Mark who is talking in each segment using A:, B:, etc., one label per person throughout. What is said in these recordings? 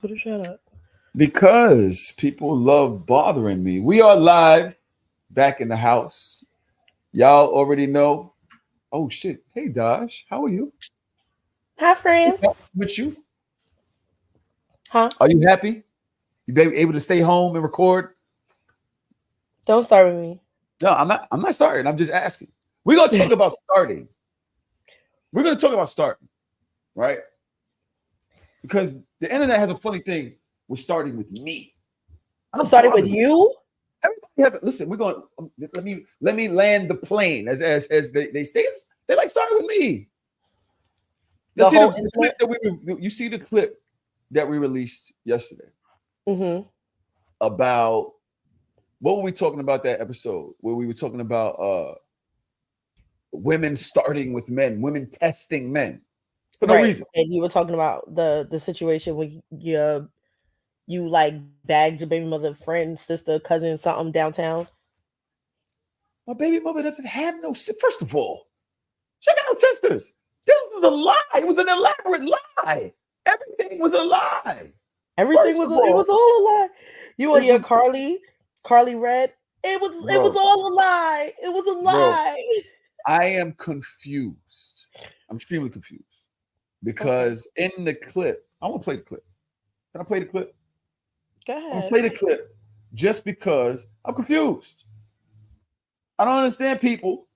A: Put a shut up.
B: Because people love bothering me. We are live back in the house. Y'all already know. Oh shit. Hey Daj, how are you?
A: Hi, friend.
B: What's up with you?
A: Huh?
B: Are you happy? You be able to stay home and record?
A: Don't start with me.
B: No, I'm not starting. I'm just asking. We're gonna talk about starting. We're gonna talk about starting, right? Because the internet has a funny thing with starting with me. I don't
A: Starting with
B: bother.
A: you?
B: Everybody has to listen. We're going. Let me land the plane as they stay. They like starting with me. You
A: The
B: see
A: whole
B: the clip
A: internet?
B: that you see the clip that we released yesterday
A: Mm-hmm.
B: about what were we talking about that episode where we were talking about women starting with men, women testing men for no
A: Right.
B: reason.
A: And you were talking about the situation where you like bagged your baby mother, friend, sister, cousin, something downtown.
B: My baby mother doesn't have no. First of all, she got no sisters. This was a lie. It was an elaborate lie. Everything was a lie.
A: Everything
B: First
A: was
B: of
A: it was
B: all,
A: all a lie. You and
B: it
A: your
B: was,
A: Carly Red. It was
B: bro,
A: all a lie. It was a
B: bro.
A: lie.
B: I am confused. I'm extremely confused
A: Okay.
B: because in the clip, I want to play the clip. Can I play the clip?
A: Go
B: I'm gonna
A: ahead.
B: play the clip just because I'm confused. I don't understand people.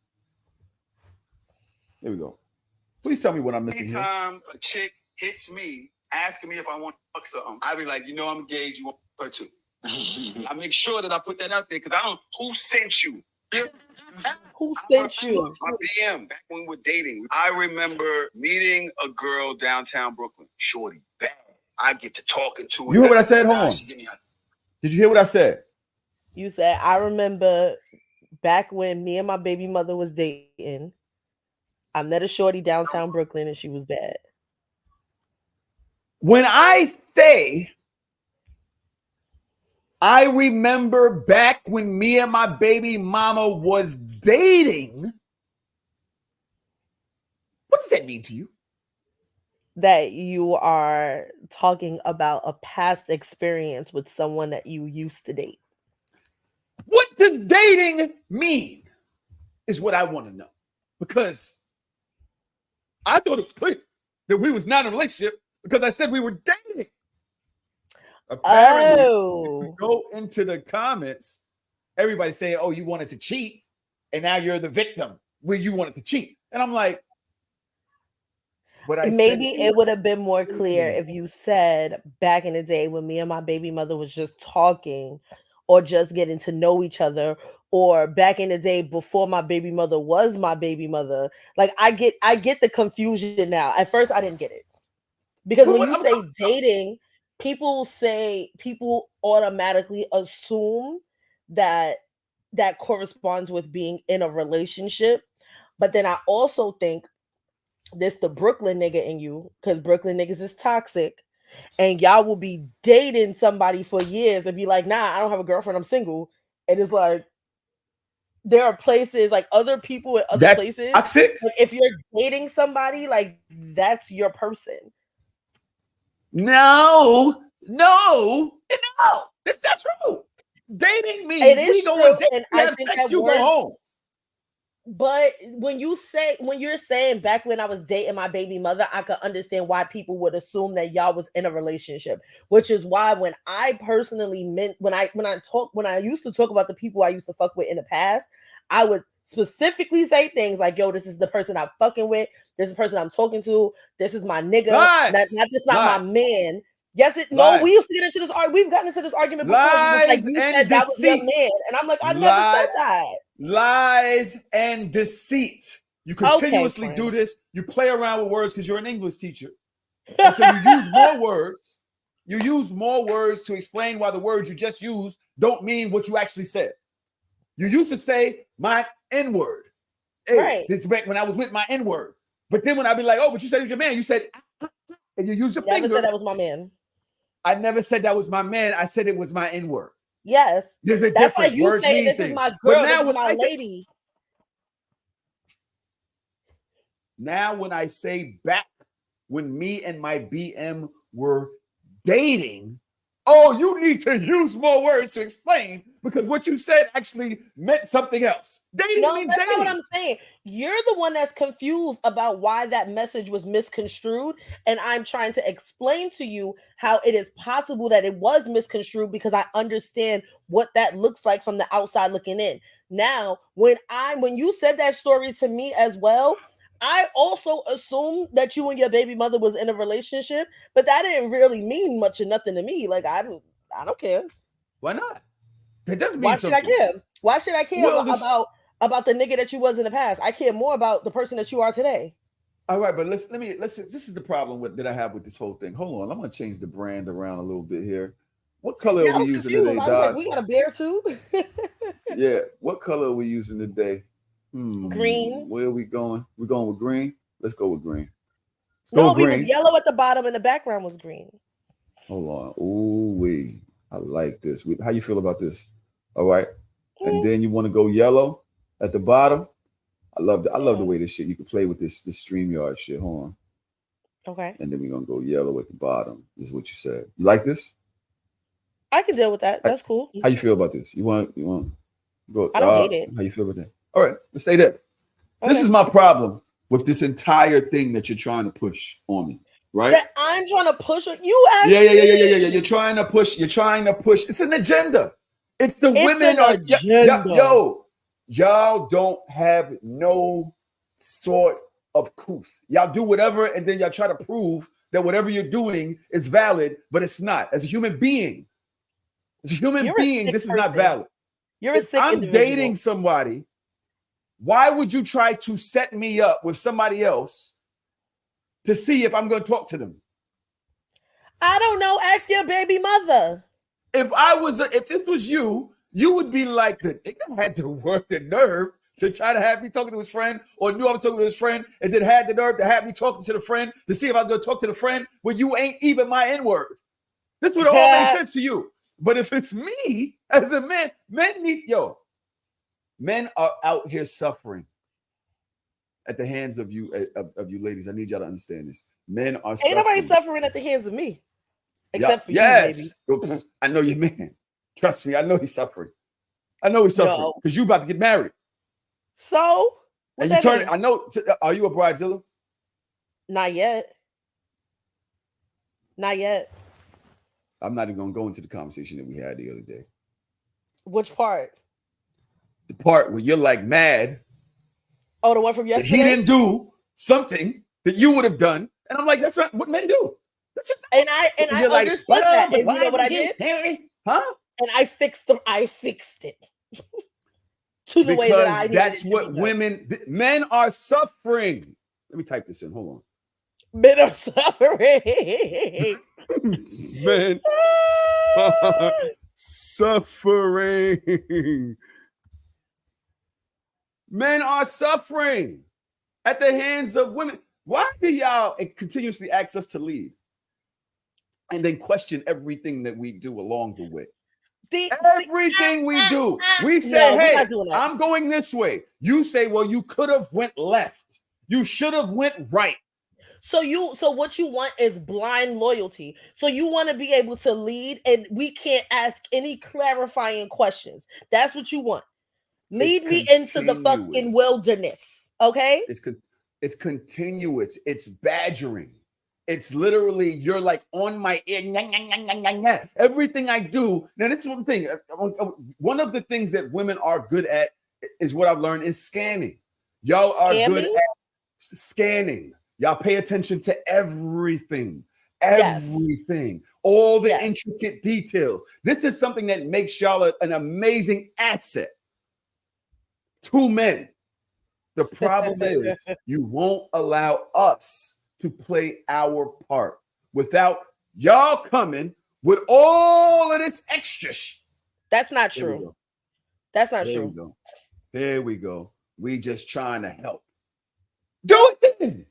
B: Here we go. Please tell me what I'm missing here. Anytime a chick hits me, asking me if I want to fuck something, I be like, you know, I'm engaged. You want her too. I make sure that I put that out there because I don't. Who sent you?
A: Who
B: I
A: sent
B: remember
A: you?
B: my BM back when we were dating. I remember meeting a girl downtown Brooklyn, shorty, bad. I get to talking to her. You hear what I said? Hold on. Did you hear what I said?
A: You said I remember back when me and my baby mother was dating. I met a shorty downtown Brooklyn and she was bad.
B: When I say I remember back when me and my baby mama was dating, what does that mean to you?
A: That you are talking about a past experience with someone that you used to date.
B: What does dating mean is what I want to know. Because I thought it was clear that we was not in a relationship because I said we were dating. Apparently, if you
A: Oh.
B: go into the comments, everybody's saying, oh, you wanted to cheat, and now you're the victim when you wanted to cheat. And I'm like, but I said
A: Maybe
B: we
A: it
B: were
A: would have been more clear
B: dating.
A: if you said back in the day when me and my baby mother was just talking or just getting to know each other, or back in the day before my baby mother was my baby mother. Like I get the confusion now. At first I didn't get it. Because when
B: But
A: you say dating, people automatically assume that that corresponds with being in a relationship. But then I also think this the Brooklyn nigga in you, because Brooklyn niggas is toxic, and y'all will be dating somebody for years and be like, nah, I don't have a girlfriend, I'm single. And it's like there are places like other people at other
B: that's
A: places.
B: toxic.
A: Like if you're dating somebody, like that's your person.
B: No, no, and no. That's not true. Dating
A: It
B: means we
A: is
B: go on
A: true,
B: date,
A: and
B: we
A: I
B: have
A: think
B: sex,
A: that
B: you go
A: word.
B: home.
A: But when you're saying back when I was dating my baby mother, I could understand why people would assume that y'all was in a relationship. Which is why when I personally meant when I used to talk about the people I used to fuck with in the past, I would specifically say things like, "Yo, this is the person I'm fucking with. This is the person I'm talking to. This is my nigga.
B: Lies,
A: Not my
B: lies,
A: man." Yes, it no. We
B: lies,
A: used to get into this. We've gotten into this argument before. You was like,
B: lies
A: you
B: and
A: said that was your
B: deceit.
A: man, and I'm like, I never said
B: Lies,
A: that.
B: lies and deceit. You
A: Okay,
B: continuously do
A: friend.
B: this. You play around with words because you're an English teacher. And so you use more words. You use more words to explain why the words you just used don't mean what you actually said. You used to say my N word. Hey,
A: Right.
B: this back when I was with my N word. But then when I be like, oh, but you said it was your man, you said, and you use your
A: Never said
B: finger.
A: that was my man.
B: I never said that was my man. I said it was my N word.
A: Yes.
B: There's a
A: That's like
B: difference.
A: you
B: Words
A: saying
B: mean
A: this is
B: things.
A: my
B: But
A: girl, this
B: now
A: is
B: when
A: my
B: I say,
A: lady.
B: now when I say back when me and my BM were dating, oh, you need to use more words to explain because what you said actually meant something else. Dating
A: No,
B: means
A: that's
B: dating.
A: not what I'm saying. You're the one that's confused about why that message was misconstrued. And I'm trying to explain to you how it is possible that it was misconstrued because I understand what that looks like from the outside looking in. Now, when you said that story to me as well, I also assumed that you and your baby mother was in a relationship, but that didn't really mean much or nothing to me. Like I don't care.
B: Why not? That does mean
A: Why should I
B: something.
A: care? Why should I care
B: Well, this.
A: about the nigga that you was in the past? I care more about the person that you are today.
B: All right, but let's. This is the problem that I have with this whole thing. Hold on, I'm gonna change the brand around a little bit here. What color
A: Yeah,
B: are
A: I
B: we
A: was
B: using
A: confused.
B: today,
A: I was like,
B: Dodge?
A: we got a bear too.
B: Yeah, what color are we using today?
A: Green.
B: Where are we going? We're going with green. Let's go with green. Let's go
A: No,
B: with
A: we was
B: green.
A: yellow at the bottom and the background was green.
B: Hold on. Ooh, I like this. How you feel about this? All right. And then you want to go yellow at the bottom. I love the way this shit. You can play with this StreamYard shit. Hold on.
A: Okay.
B: And then we're gonna go yellow at the bottom. Is what you said. You like this?
A: I can deal with that. That's cool.
B: How you feel about this? You want go?
A: I don't hate it.
B: How you feel about that? All right, let's stay there. Okay. This is my problem with this entire thing that you're trying to push on me, right?
A: That I'm trying to push it. You asked
B: yeah. You're trying to push. It's an agenda. It's the women are y'all don't have no sort of truth. Y'all do whatever, and then y'all try to prove that whatever you're doing is valid, but it's not. As a human being, this is not valid.
A: You're a sick
B: I'm
A: individual.
B: dating somebody. Why would you try to set me up with somebody else to see if I'm going to talk to them?
A: I don't know. Ask your baby mother.
B: If this was you, you would be like, the nigga had to work the nerve to try to have me talking to his friend, or knew I was talking to his friend, and then had the nerve to have me talking to the friend to see if I was going to talk to the friend when you ain't even my N-word. This would have all made sense to you. But if it's me as a man, men are out here suffering at the hands of you ladies. I need y'all to understand this. Men are suffering.
A: Ain't nobody suffering at the hands of me. Except for you, baby.
B: I know your man. Trust me, I know he's suffering. I know he's suffering because you about to get married.
A: So?
B: And you turn it. I know. Are you a bridezilla?
A: Not yet.
B: I'm not even going to go into the conversation that we had the other day.
A: Which part?
B: The part where you're like mad.
A: Oh, the one from yesterday?
B: That he didn't do something that you would have done. And I'm like, that's not what men do. That's just
A: and I understood that. And you know what I did?
B: Huh?
A: And I fixed it. To the way that I needed
B: that's what men are suffering. Let me type this in. Hold on.
A: Men are suffering.
B: Men are suffering. Men are suffering at the hands of women. Why do y'all continuously ask us to lead and then question everything that we do along the way? Everything we do. We say, hey, I'm going this way. You say, well, you could have went left. You should have went right.
A: So what you want is blind loyalty. So you want to be able to lead and we can't ask any clarifying questions. That's what you want. Lead me into the fucking wilderness. Okay?
B: It's continuous. It's badgering. It's literally, you're like on my ear. Everything I do. Now, this is one thing. One of the things that women are good at is what I've learned is scanning. Y'all are good at scanning. Y'all pay attention to everything. Everything. All the intricate details. This is something that makes y'all an amazing asset to men. The problem is you won't allow us to play our part without y'all coming with all of this extra shit.
A: That's not true. That's not true.
B: There we go. We just trying to help. Do it then.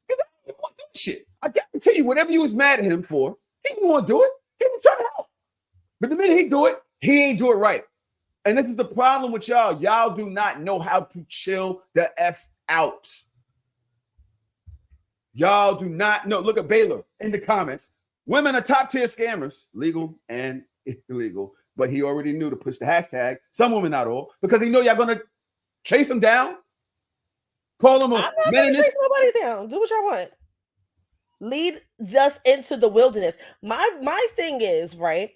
B: Because I didn't want to do shit. I guarantee you, whatever you was mad at him for, he didn't want to do it. He was trying to help. But the minute he do it, he ain't do it right. And this is the problem with y'all. Y'all do not know how to chill the F out. Y'all do not know. Look at Baylor in the comments. Women are top tier scammers, legal and illegal. But he already knew to push the hashtag. Some women, not all, because he know y'all gonna chase him down. Call him
A: I'm
B: a
A: not gonna
B: meninist.
A: chase nobody down. Do what y'all want. Lead us into the wilderness. My thing is, right?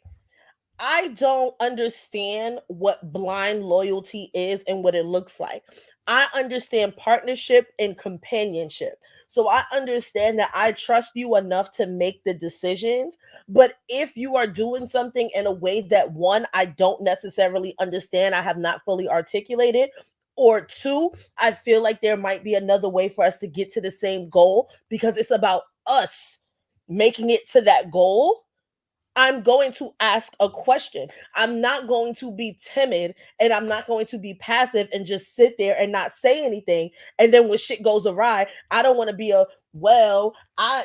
A: I don't understand what blind loyalty is and what it looks like. I understand partnership and companionship. So I understand that I trust you enough to make the decisions. But if you are doing something in a way that one, I don't necessarily understand, I have not fully articulated, or two, I feel like there might be another way for us to get to the same goal because it's about us making it to that goal. I'm going to ask a question. I'm not going to be timid and I'm not going to be passive and just sit there and not say anything. And then when shit goes awry, I don't want to be a, well, I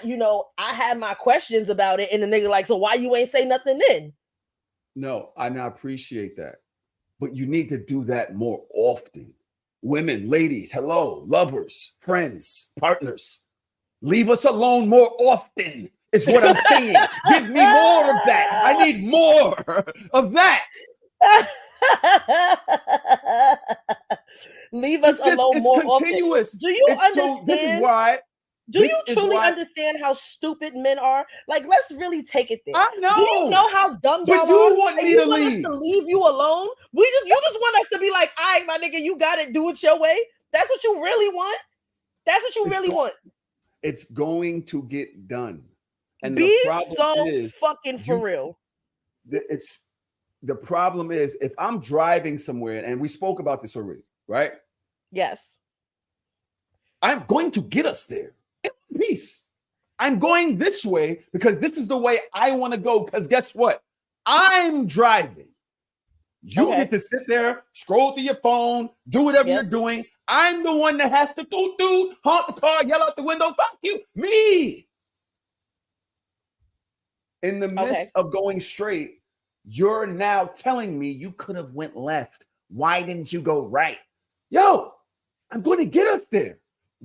A: had my questions about it. And the nigga like, so why you ain't say nothing then?
B: No, I now appreciate that. But you need to do that more often. Women, ladies, hello, lovers, friends, partners. Leave us alone more often. Is what I'm saying. Give me more of that. I need more of that.
A: Leave us alone
B: It's
A: more
B: continuous.
A: often. Do you
B: So
A: understand?
B: this is why.
A: Do you truly understand how stupid men are? Like, let's really take it there.
B: I know.
A: Do you know how dumb y'all
B: but you
A: are?
B: want
A: and
B: me
A: you
B: to
A: want
B: leave.
A: us to leave you alone? You just want us to be like, all right, my nigga, you got it. Do it your way. That's what you really want. That's what you really want.
B: It's going to get done. And
A: be
B: the problem
A: so
B: is,
A: fucking for real.
B: The problem is if I'm driving somewhere, and we spoke about this already, right?
A: Yes.
B: I'm going to get us there in peace. I'm going this way because this is the way I want to go. Because guess what? I'm driving. You get to sit there, scroll through your phone, do whatever you're doing. I'm the one that has to do, honk the car, yell out the window, fuck you, me. In the midst of going straight, you're now telling me you could have went left. Why didn't you go right? Yo, I'm going to get us there.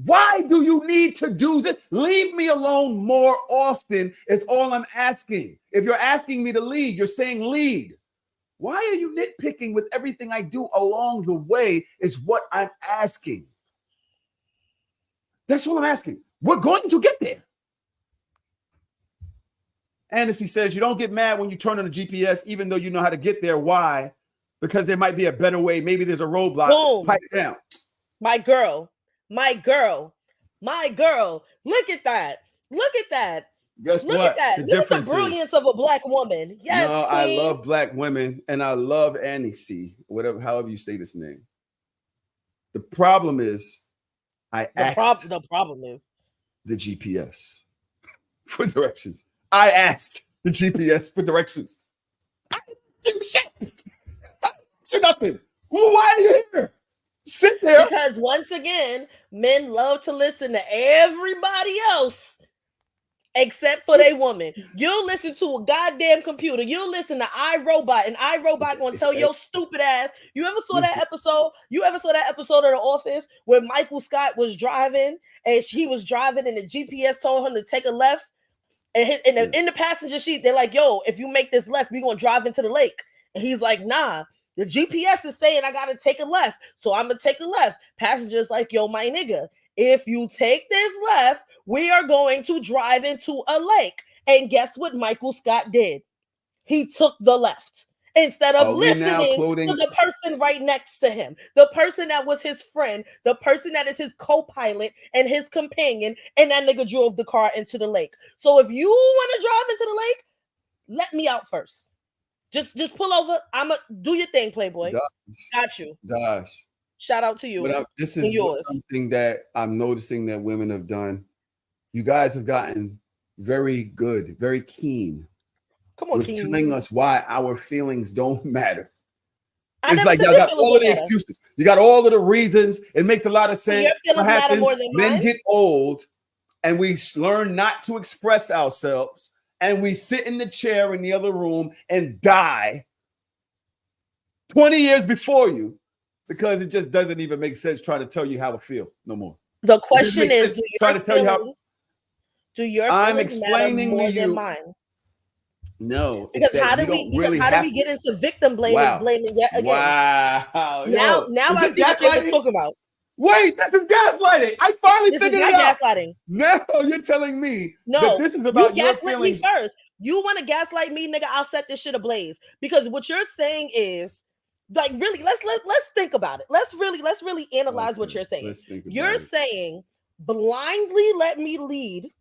B: Why do you need to do this? Leave me alone more often is all I'm asking. If you're asking me to lead, you're saying lead. Why are you nitpicking with everything I do along the way is what I'm asking. That's what I'm asking. We're going to get there. Anderson says you don't get mad when you turn on the GPS, even though you know how to get there. Why? Because there might be a better way. Maybe there's a roadblock.
A: Boom.
B: Pipe down.
A: My girl. Look at that.
B: Guess
A: Look
B: what?
A: at that.
B: The
A: Look at
B: difference
A: the brilliance
B: is,
A: of a black woman. Yes,
B: no,
A: queen.
B: I love black women, and I love Annie C. Whatever, however you say this name. The problem is, the
A: problem is
B: the GPS for directions. I asked the GPS for directions. I didn't do shit. I didn't nothing. Well, why are you here? Sit there.
A: Because once again, men love to listen to everybody else except for their woman. You'll listen to a goddamn computer. You'll listen to iRobot, and iRobot gonna tell your stupid ass. You ever saw that episode? Of The Office where Michael Scott was driving and he was driving and the GPS told him to take a left? And in the passenger seat, they're like, yo, if you make this left, we're gonna drive into the lake. And he's like, nah. The GPS is saying I gotta take a left, so I'm gonna take a left. Passenger's like, yo, my nigga, if you take this left, we are going to drive into a lake. And guess what Michael Scott did? He took the left instead of listening to the person right next to him, the person that was his friend, the person that is his co-pilot and his companion, and that nigga drove the car into the lake. So if you want to drive into the lake, let me out first. Just pull over. I'ma do your thing, Playboy. Got you.
B: Gosh.
A: Shout out to you.
B: But this is something that I'm noticing that women have done. You guys have gotten very good, very keen. Come on, telling us why our feelings don't matter. It's like y'all got all of the excuses. You got all of the reasons. It makes a lot of sense. What happens? Men get old and we learn not to express ourselves. And we sit in the chair in the other room and die 20 years before you because it just doesn't even make sense trying to tell you how to feel no more.
A: The question is,
B: trying to tell you how.
A: Do your feelings matter more than mine?
B: No, it's
A: Because
B: that
A: how
B: you
A: did we?
B: don't
A: Because
B: really
A: how did we
B: have
A: get
B: to.
A: into victim
B: Wow.
A: blaming yet again?
B: Wow.
A: Now,
B: Yo,
A: now
B: is
A: I
B: this
A: see what they was
B: gaslighting?
A: talking about.
B: Wait, this is gaslighting. I finally
A: This is
B: figured it
A: not
B: out.
A: gaslighting.
B: Now you're telling me that
A: No,
B: this is
A: you
B: about your
A: gaslit me
B: feelings.
A: first. You want to gaslight me, nigga? I'll set this shit ablaze. Because what you're saying is, like, really, let's think about it. Let's really analyze what
B: Okay,
A: you're saying.
B: let's think about
A: You're
B: it.
A: saying blindly let me lead,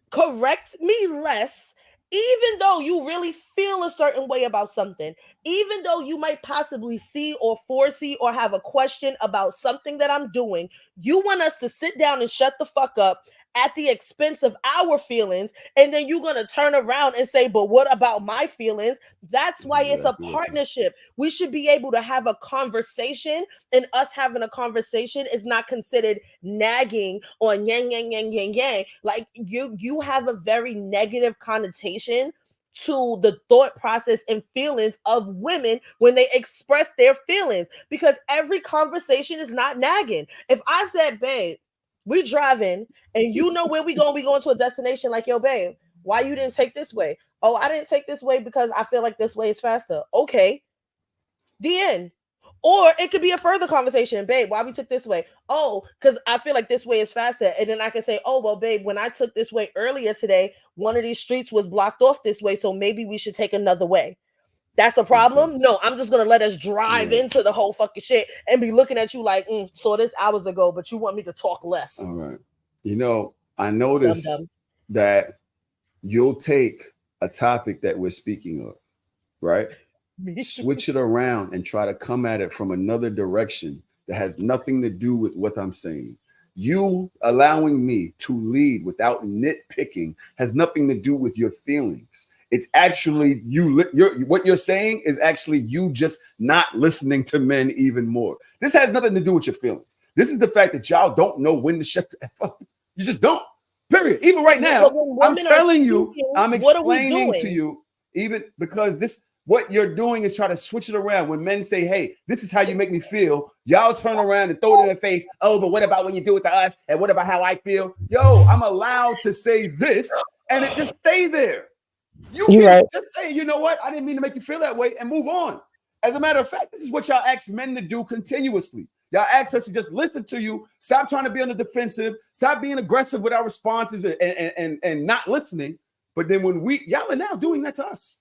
A: correct me less, even though you really feel a certain way about something, even though you might possibly see or foresee or have a question about something that I'm doing. You want us to sit down and shut the fuck up at the expense of our feelings, and then you're going to turn around and say, but what about my feelings? That's
B: That's
A: why it's a
B: exactly what you.
A: partnership. We should be able to have a conversation, and us having a conversation is not considered nagging or yang yang yang yang yang. Like you have a very negative connotation to the thought process and feelings of women when they express their feelings, because every conversation is not nagging. If I said, babe, we driving and you know where we going to a destination, like, yo, babe, why you didn't take this way? Oh, I didn't take this way because I feel like this way is faster. Okay, the end. Or it could be a further conversation, babe. Why we took this way? Oh, because I feel like this way is faster. And then I can say, oh, well, babe, when I took this way earlier today, one of these streets was blocked off this way. So maybe we should take another way. That's a
B: Okay.
A: problem. No, I'm just gonna let us drive
B: Right.
A: into the whole fucking shit and be looking at you like, saw this hours ago, but you want me to talk less.
B: All right. You know, I
A: Dum
B: notice
A: dum.
B: that you'll take a topic that we're speaking of, right? Switch it around and try to come at it from another direction that has nothing to do with what I'm saying. You allowing me to lead without nitpicking has nothing to do with your feelings. It's actually what you're saying is actually you just not listening to men even more. This has nothing to do with your feelings. This is the fact that y'all don't know when to shut the F up. You just don't. Period. Even right
A: But
B: now,
A: when
B: I'm
A: women are
B: telling you,
A: speaking,
B: I'm
A: what are we
B: explaining to
A: doing?
B: you, even because this what you're doing is try to switch it around. When men say, hey, this is how you make me feel, y'all turn around and throw it in their face. Oh, but what about when you do it to us? And what about how I feel? Yo, I'm allowed to say this and it just stay there. You
A: You
B: can
A: right.
B: just say, you know what? I didn't mean to make you feel that way and move on. As a matter of fact, this is what y'all ask men to do continuously. Y'all ask us to just listen to you, stop trying to be on the defensive, stop being aggressive with our responses and not listening. But then when y'all are now doing that to us.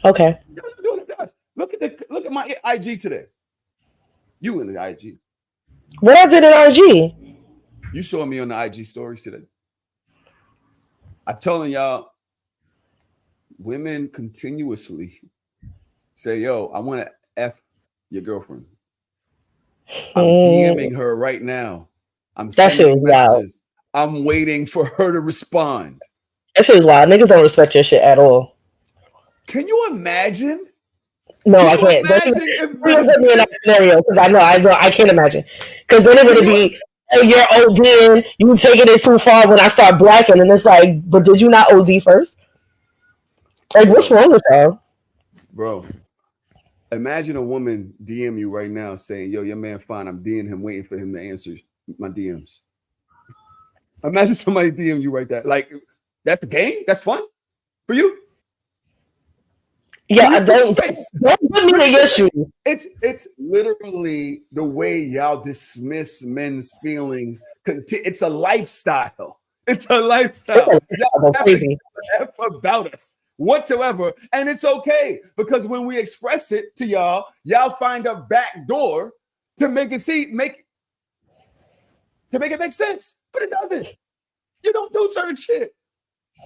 A: Okay.
B: Y'all are doing it to us. Look at my IG today. You in the IG.
A: What I did in RG?
B: You saw me on the IG stories today. I'm telling y'all, women continuously say, yo, I want to F your girlfriend. I'm DMing her right now. I'm
A: That shit was
B: sending
A: wild.
B: messages. I'm waiting for her to respond.
A: That shit was wild. Niggas don't respect your shit at all.
B: Can you imagine?
A: No,
B: Can
A: I
B: you
A: can't.
B: imagine if
A: Don't
B: men
A: even put me in
B: did?
A: that scenario, because I know I can't imagine. Because then it
B: Can
A: would
B: you?
A: be, oh, you're ODing, you taking it too far when I start blacking, and it's like, but did you not OD first? Like, what's
B: Bro,
A: wrong with y'all?
B: bro, imagine a woman DM you right now saying, yo, your man fine. I'm DMing him, waiting for him to answer my DMs. Imagine somebody DM you right there. Like, that's the game? That's fun for you?
A: Yeah,
B: Read people's face.
A: don't put me
B: Read
A: in your
B: people's face.
A: shoes.
B: It's literally the way y'all dismiss men's feelings. It's a lifestyle. It's a lifestyle. Y'all have to give
A: Crazy.
B: a F about us whatsoever. And it's okay because when we express it to y'all find a back door to make it make sense. But it doesn't. You don't do certain shit.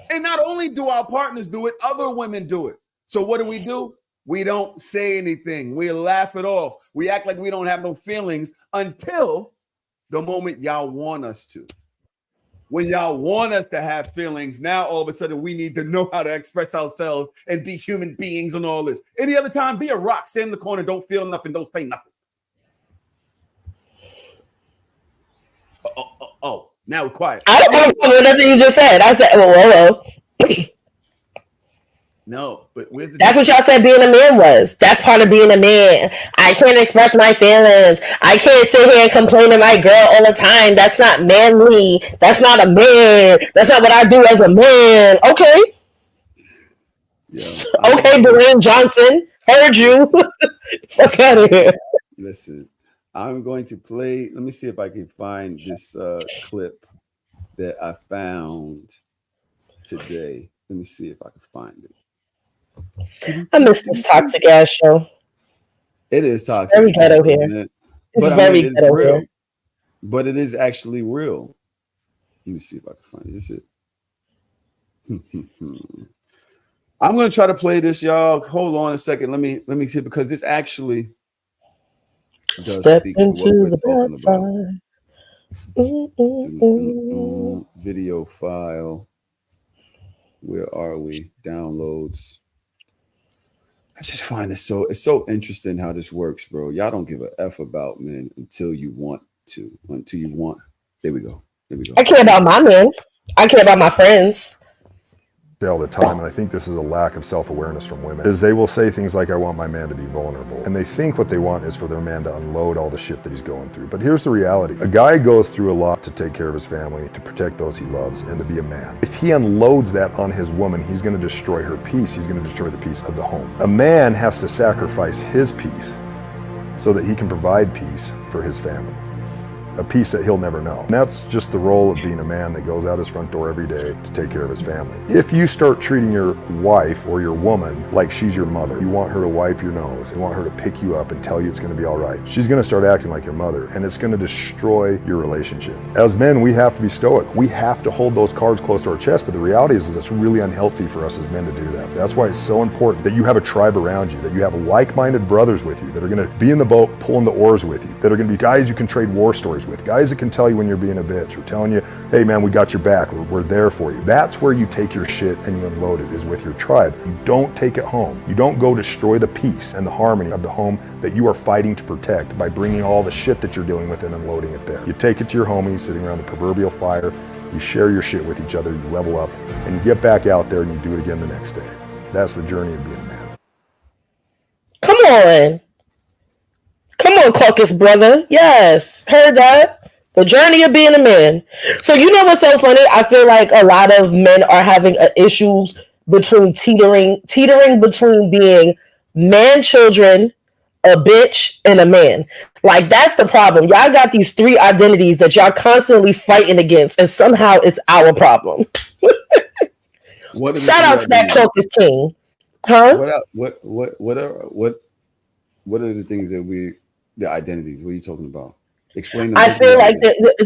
B: And not only do our partners do it, other women do it. So what do? We don't say anything. We laugh it off. We act like we don't have no feelings until the moment y'all want us to. When y'all want us to have feelings, now all of a sudden we need to know how to express ourselves and be human beings and all this. Any other time, be a rock, stand in the corner, don't feel nothing, don't say nothing. Oh, now we're quiet.
A: I don't have a problem with nothing you just said. I said, whoa.
B: No, but where's the
A: That's what
B: difference?
A: y'all said being a man was. That's part of being a man. I can't express my feelings. I can't sit here and complain to my girl all the time. That's not manly. That's not a man. That's not what I do as a man. Okay. Okay, Dwayne Johnson, heard you. Fuck out of here.
B: Listen, I'm going to play. Let me see if I can find this clip that I found today. Let me see if I can find it.
A: I miss this toxic ass show.
B: It is
A: It's
B: toxic
A: very
B: as hell,
A: ghetto here.
B: isn't it?
A: It's
B: But I mean,
A: very
B: it's
A: ghetto
B: real.
A: here.
B: But it is actually real. Let me see if I can find it. Is this it? I'm gonna try to play this, y'all. Hold on a second. Let me see, because this actually does
A: Step
B: speak to what
A: into
B: we're
A: the
B: talking
A: bad
B: about.
A: side. Mm-mm-mm.
B: Video file. Where are we? Downloads. I just find it's so interesting how this works, bro. Y'all don't give a F about men until you want to. Until you want. There we go. There we go.
A: I care about my men. I care about my friends.
C: All the time, and I think this is a lack of self-awareness from women, is they will say things like, I want my man to be vulnerable, and they think what they want is for their man to unload all the shit that he's going through. But here's the reality: a guy goes through a lot to take care of his family, to protect those he loves, and to be a man. If he unloads that on his woman, he's going to destroy her peace. He's going to destroy the peace of the home. A man has to sacrifice his peace so that he can provide peace for his family. A peace that he'll never know. And that's just the role of being a man that goes out his front door every day to take care of his family. If you start treating your wife or your woman like she's your mother, you want her to wipe your nose, you want her to pick you up and tell you it's going to be all right, she's going to start acting like your mother, and it's going to destroy your relationship. As men, we have to be stoic. We have to hold those cards close to our chest, but the reality is it's really unhealthy for us as men to do that. That's why it's so important that you have a tribe around you, that you have like-minded brothers with you that are going to be in the boat pulling the oars with you, that are going to be guys you can trade war stories with, guys that can tell you when you're being a bitch, or telling you, hey man, we got your back, we're there for you. That's where you take your shit and you unload it, is with your tribe. You don't take it home. You don't go destroy the peace and the harmony of the home that you are fighting to protect by bringing all the shit that you're dealing with and unloading it there. You take it to your homies sitting around the proverbial fire, you share your shit with each other, you level up, and you get back out there and you do it again the next day. That's the journey of being a man.
A: Come on. Come on, Caucus brother. Yes, heard that. The journey of being a man. So you know what's so funny? I feel like a lot of men are having issues between teetering between being man children, a bitch, and a man. Like that's the problem. Y'all got these three identities that y'all constantly fighting against, and somehow it's our problem.
B: What are the
A: Shout
B: three
A: out to that
B: identities?
A: Caucus King. Huh?
B: What are the things that the identities? What are you talking about? Explain them.
A: I feel like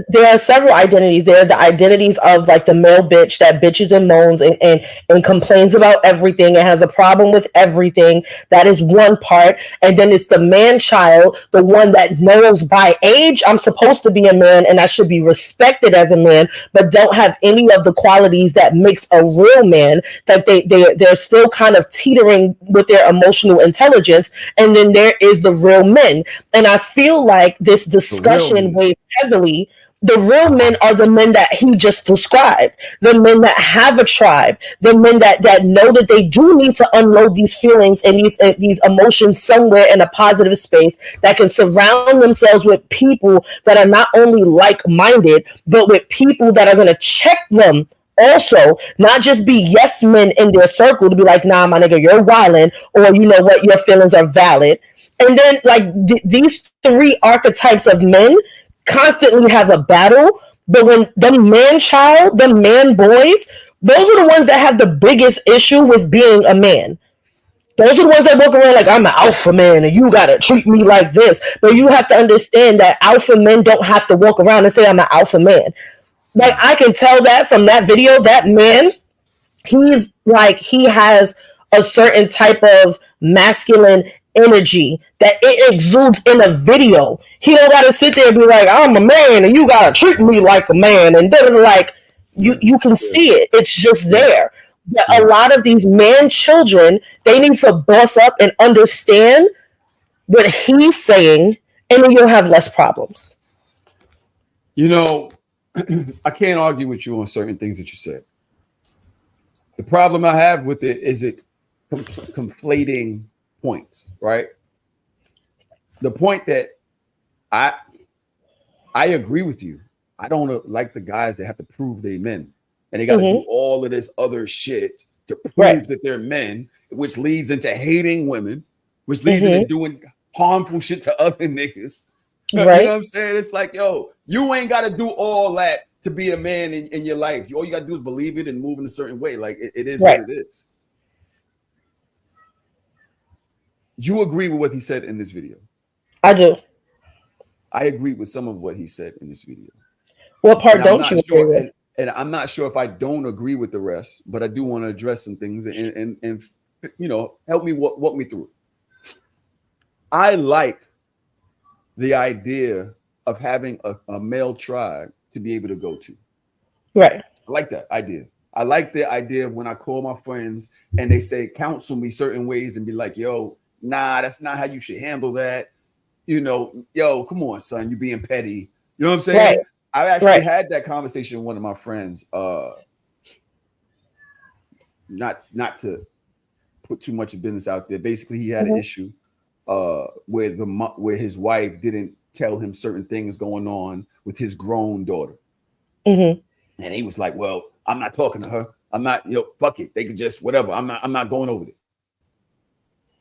A: there are several identities. There are the identities of like the male bitch that bitches and moans and complains about everything and has a problem with everything. That is one part. And then it's the man child, the one that knows by age I'm supposed to be a man and I should be respected as a man, but don't have any of the qualities that makes a real man, that they're still kind of teetering with their emotional intelligence. And then there is the real men. And I feel like this discussion weighs heavily. The real men are the men that he just described, the men that have a tribe, the men that know that they do need to unload these feelings and these emotions somewhere in a positive space, that can surround themselves with people that are not only like-minded, but with people that are going to check them also, not just be yes men in their circle to be like, nah, my nigga, you're wildin', or you know what, your feelings are valid. And then like these three archetypes of men constantly have a battle. But when the man child, the man boys, those are the ones that have the biggest issue with being a man. Those are the ones that walk around like, I'm an alpha man and you gotta treat me like this. But you have to understand that alpha men don't have to walk around and say I'm an alpha man. Like I can tell that from that video, that man, he's like, he has a certain type of masculine energy that it exudes in a video. He don't gotta sit there and be like, I'm a man and you gotta treat me like a man, and then like you can see it. It's just there. But a lot of these man children, they need to boss up and understand what he's saying, and then you'll have less problems.
B: You know, I can't argue with you on certain things that you said. The problem I have with it is it's conflating points, right? The point that I agree with you. I don't like the guys that have to prove they men and they got to do all of this other shit to prove
A: Right.
B: that they're men, which leads into hating women, which leads into doing harmful shit to other niggas. You know what I'm saying? It's like, yo, you ain't got to do all that to be a man in your life. All you got to do is believe it and move in a certain way. Like, it is what it is. You agree with what he said in this video?
A: I do.
B: I agree with some of what he said in this video.
A: What part don't you agree with?
B: And I'm not sure if I don't agree with the rest, but I do want to address some things and you know, help me walk me through it. I like the idea of having a male tribe to be able to go to.
A: Right.
B: I like that idea. I like the idea of when I call my friends and they say, counsel me certain ways and be like, yo, nah, that's not how you should handle that. You know, yo, come on, son, you being petty. You know what I'm saying?
A: Right.
B: I actually had that conversation with one of my friends. Not to put too much business out there. Basically, he had an issue where his wife didn't tell him certain things going on with his grown daughter. And he was like, well, I'm not talking to her. I'm not, you know, fuck it. They could just whatever. I'm not going over it.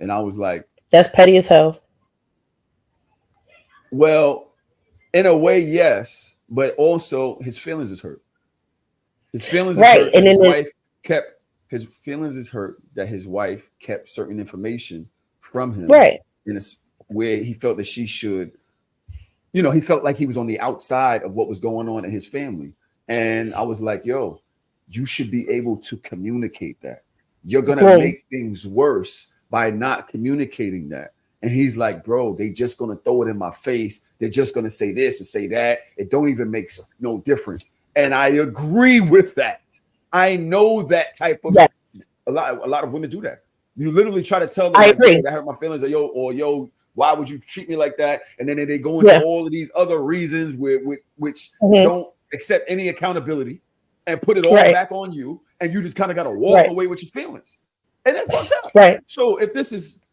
B: And I was like,
A: that's petty as hell.
B: Well, in a way, yes. But also his feelings is hurt. His feelings is hurt. And his wife kept his feelings is hurt that his wife kept certain information from him. Right. In a, where he felt that she should, you know, he felt like he was on the outside of what was going on in his family. And I was like, yo, you should be able to communicate that. You're going to make things worse by not communicating that. And he's like, bro, they just going to throw it in my face. They're just going to say this and say that. It don't even make no difference. And I agree with that. I know that type of a lot of women do that. You literally try to tell them, I agree. That hurt my feelings, or yo, why would you treat me like that? And then they go into all of these other reasons which don't accept any accountability and put it all back on you. And you just kind of got to walk away with your feelings. And that's fucked up. Right. So if this is,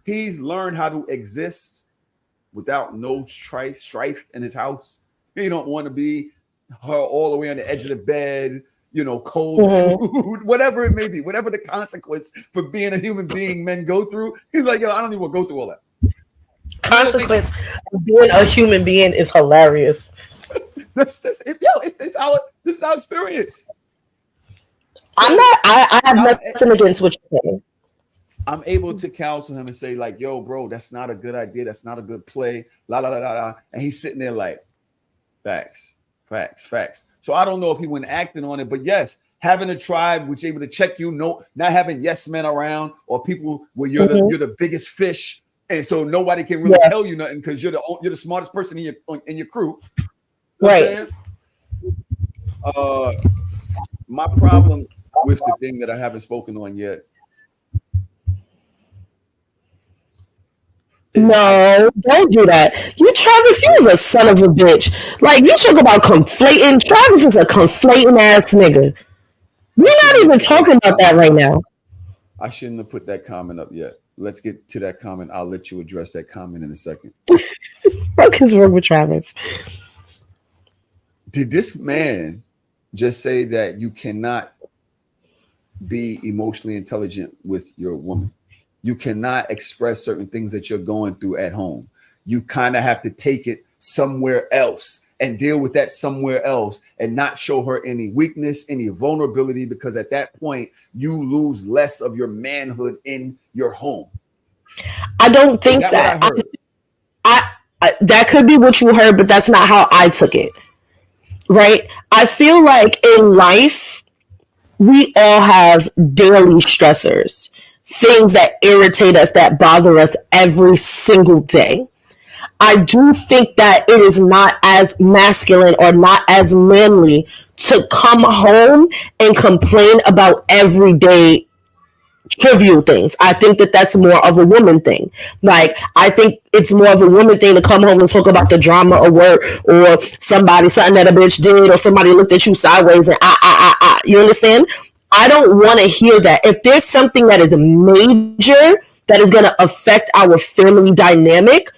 B: he's learned how to exist without no strife in his house. He don't want to be her all the way on the edge of the bed, you know, cold food, whatever it may be, whatever the consequence for being a human being men go through. He's like, yo, I don't even want to go through all that.
A: Consequence of being a human being is hilarious.
B: This is our experience. So,
A: I have nothing against what you're saying.
B: I'm able to counsel him and say, like, yo, bro, that's not a good idea. That's not a good play. La la la la la. And he's sitting there like, facts. So I don't know if he went acting on it, but yes, having a tribe which is able to check you, not having yes men around or people where you're the biggest fish, and so nobody can really tell you nothing because you're the smartest person in your crew. You know what I'm saying? My problem with the thing that I haven't spoken on yet.
A: No, don't do that. Travis, you was a son of a bitch. Like, you talk about conflating. Travis is a conflating ass nigga. We're not even talking about that right now.
B: I shouldn't have put that comment up yet. Let's get to that comment. I'll let you address that comment in a second.
A: What is wrong with Travis?
B: Did this man just say that you cannot be emotionally intelligent with your woman? You cannot express certain things that you're going through at home. You kind of have to take it somewhere else and deal with that somewhere else and not show her any weakness, any vulnerability, because at that point you lose less of your manhood in your home.
A: I don't think that. I that could be what you heard, but that's not how I took it. Right? I feel like in life, we all have daily stressors. Things that irritate us, that bother us every single day. I do think that it is not as masculine or not as manly to come home and complain about everyday trivial things. I think that that's more of a woman thing. Like, I think it's more of a woman thing to come home and talk about the drama of work or something that a bitch did or somebody looked at you sideways and you understand? I don't want to hear that. If there's something that is major that is going to affect our family dynamic,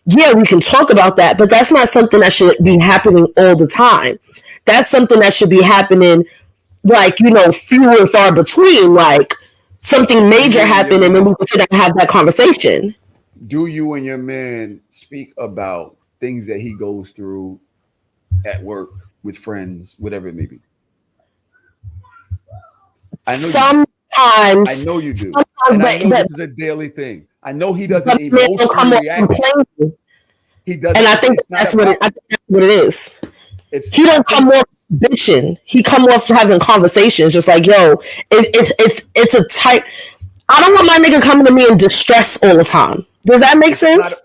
A: yeah, we can talk about that, but that's not something that should be happening all the time. That's something that should be happening like, you know, few and far between. Like something
B: Do
A: major
B: you and your
A: happened, and then
B: man
A: we can sit down and have that conversation.
B: do you and your man speak about things that he goes through at work, with friends, whatever it may be? I know you do. I
A: Sometimes,
B: know you do.
A: sometimes,
B: And I know
A: but
B: this is a daily thing. I know he doesn't
A: but men will
B: emotionally
A: come off
B: react.
A: complaining,
B: He
A: and
B: doesn't.
A: I think
B: It's not
A: that's what
B: about.
A: I think that's what it is.
B: It's.
A: He
B: I
A: don't come
B: think.
A: off bitching. He come off having conversations, just like, yo, it's a type. I don't want my nigga coming to me in distress all the time. Does that make
B: It's not.
A: sense?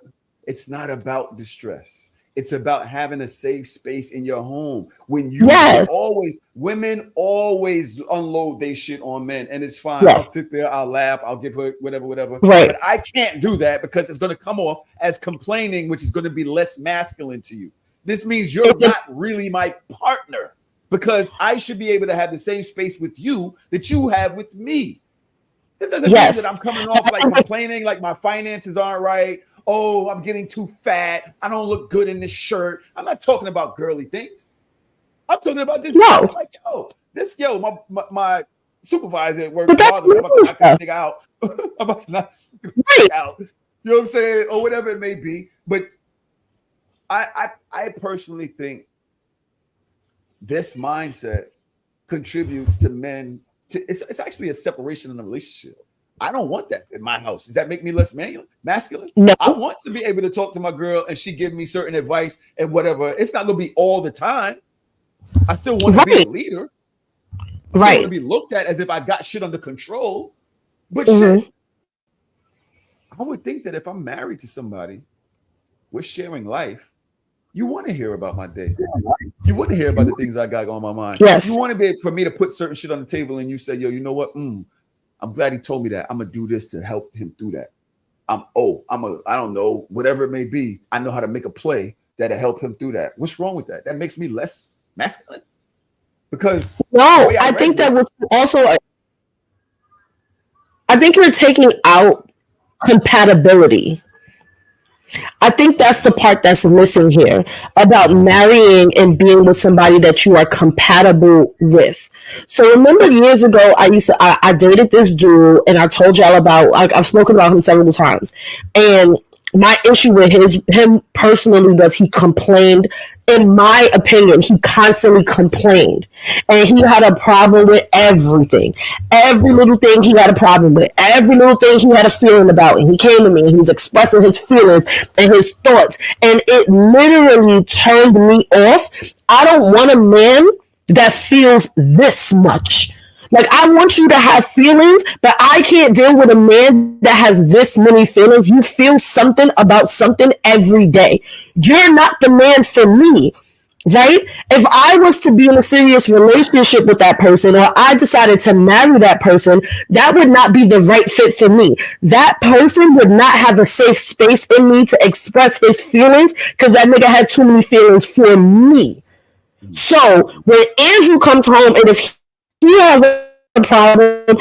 B: It's not about distress. It's about having a safe space in your home. When you can
A: Yes,
B: always, women always unload their shit on men, and it's fine. I'll
A: yes,
B: sit there, I'll laugh, I'll give her whatever, whatever.
A: right.
B: But I can't do that because it's going to come off as complaining, which is going to be less masculine to you. This means you're
A: It-
B: not really my partner because I should be able to have the same space with you that you have with me. This doesn't mean that I'm
A: yes,
B: coming off like complaining, like my finances aren't right. Oh, I'm getting too fat. I don't look good in this shirt. I'm not talking about girly things. I'm talking about just
A: no,
B: saying, like, my supervisor at work
A: but that's
B: bothered me. I'm about to
A: normal
B: knock this
A: stuff,
B: nigga out. I'm about to knock this
A: right?
B: nigga out. You know what I'm saying? Or whatever it may be. But I personally think this mindset contributes to men to it's actually a separation in a relationship. I don't want that in my house. Does that make me less masculine?
A: No,
B: I want to be able to talk to my girl and she give me certain advice and whatever. It's not gonna be all the time. I still want to be a
A: right,
B: leader. I still want to
A: right.
B: be looked at as if I got shit under control. But
A: Hmm.
B: shit, I would think that if I'm married to somebody, we're sharing life. You want to hear about my day. You want to hear about the things I got on my mind. You
A: Yes,
B: want to be able for me to put certain shit on the table and you say, yo, you know what? I'm glad he told me that. I'm gonna do this to help him through that. I don't know, whatever it may be. I know how to make a play that'll help him through that. What's wrong with that? That makes me less masculine because the
A: no.
B: way I
A: I
B: read
A: think that
B: this,
A: was also. I think you're taking out compatibility. I think that's the part that's missing here about marrying and being with somebody that you are compatible with. So remember years ago, I dated this dude, and I told y'all about. I've spoken about him several times, and my issue with him personally was he complained. In my opinion, he constantly complained, and he had a problem with everything. Every little thing he had a problem with. Every little thing he had a feeling about, and he came to me and he was expressing his feelings and his thoughts, and it literally turned me off. I don't want a man that feels this much. Like, I want you to have feelings, but I can't deal with a man that has this many feelings. You feel something about something every day. You're not the man for me, right? If I was to be in a serious relationship with that person, or I decided to marry that person, that would not be the right fit for me. That person would not have a safe space in me to express his feelings because that nigga had too many feelings for me. So when Andrew comes home, and if he has a problem,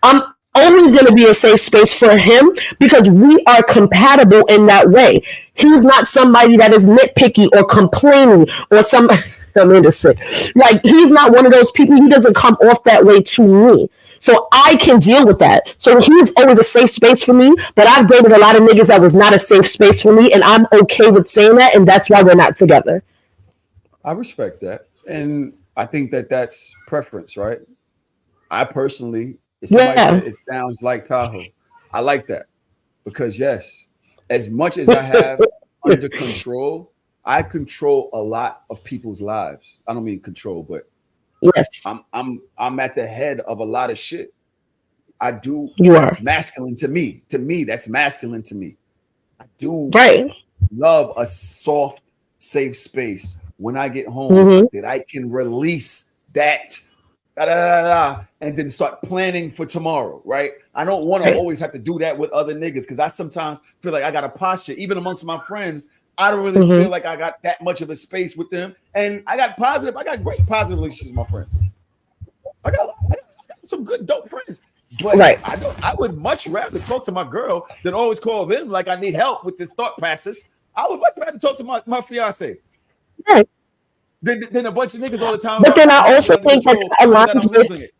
A: I'm always going to be a safe space for him because we are compatible in that way. He's not somebody that is nitpicky or complaining or some. Amanda's sick. Like, he's not one of those people. He doesn't come off that way to me. So I can deal with that. So he's always a safe space for me. But I've dated a lot of niggas that was not a safe space for me, and I'm okay with saying that, and that's why we're not together.
B: I respect that. And I think that that's preference, right? I personally, if somebody
A: Yeah.
B: said it sounds like Tahoe, I like that because yes, as much as I have under control, I control a lot of people's lives. I don't mean control, but
A: Yes,
B: I'm at the head of a lot of shit. I do.
A: you are.
B: That's masculine to me. To me, that's masculine to me. I do
A: Right.
B: love a soft, safe space when I get home
A: Mm-hmm.
B: that I can release that and then start planning for tomorrow, right? I don't want to
A: Right.
B: always have to do that with other niggas because I sometimes feel like I got a posture, even amongst my friends. I don't really
A: Mm-hmm.
B: feel like I got that much of a space with them. And I got great positive relationships with my friends. I got some good dope friends. But
A: Right.
B: I would much rather talk to my girl than always call them like I need help with this thought process. I would much rather talk to my fiance.
A: Right.
B: Then a bunch of niggas all the time
A: But then
B: are
A: I
B: happy
A: also
B: under
A: think that
B: control
A: that
B: knowing that I'm
A: aligns with
B: losing it.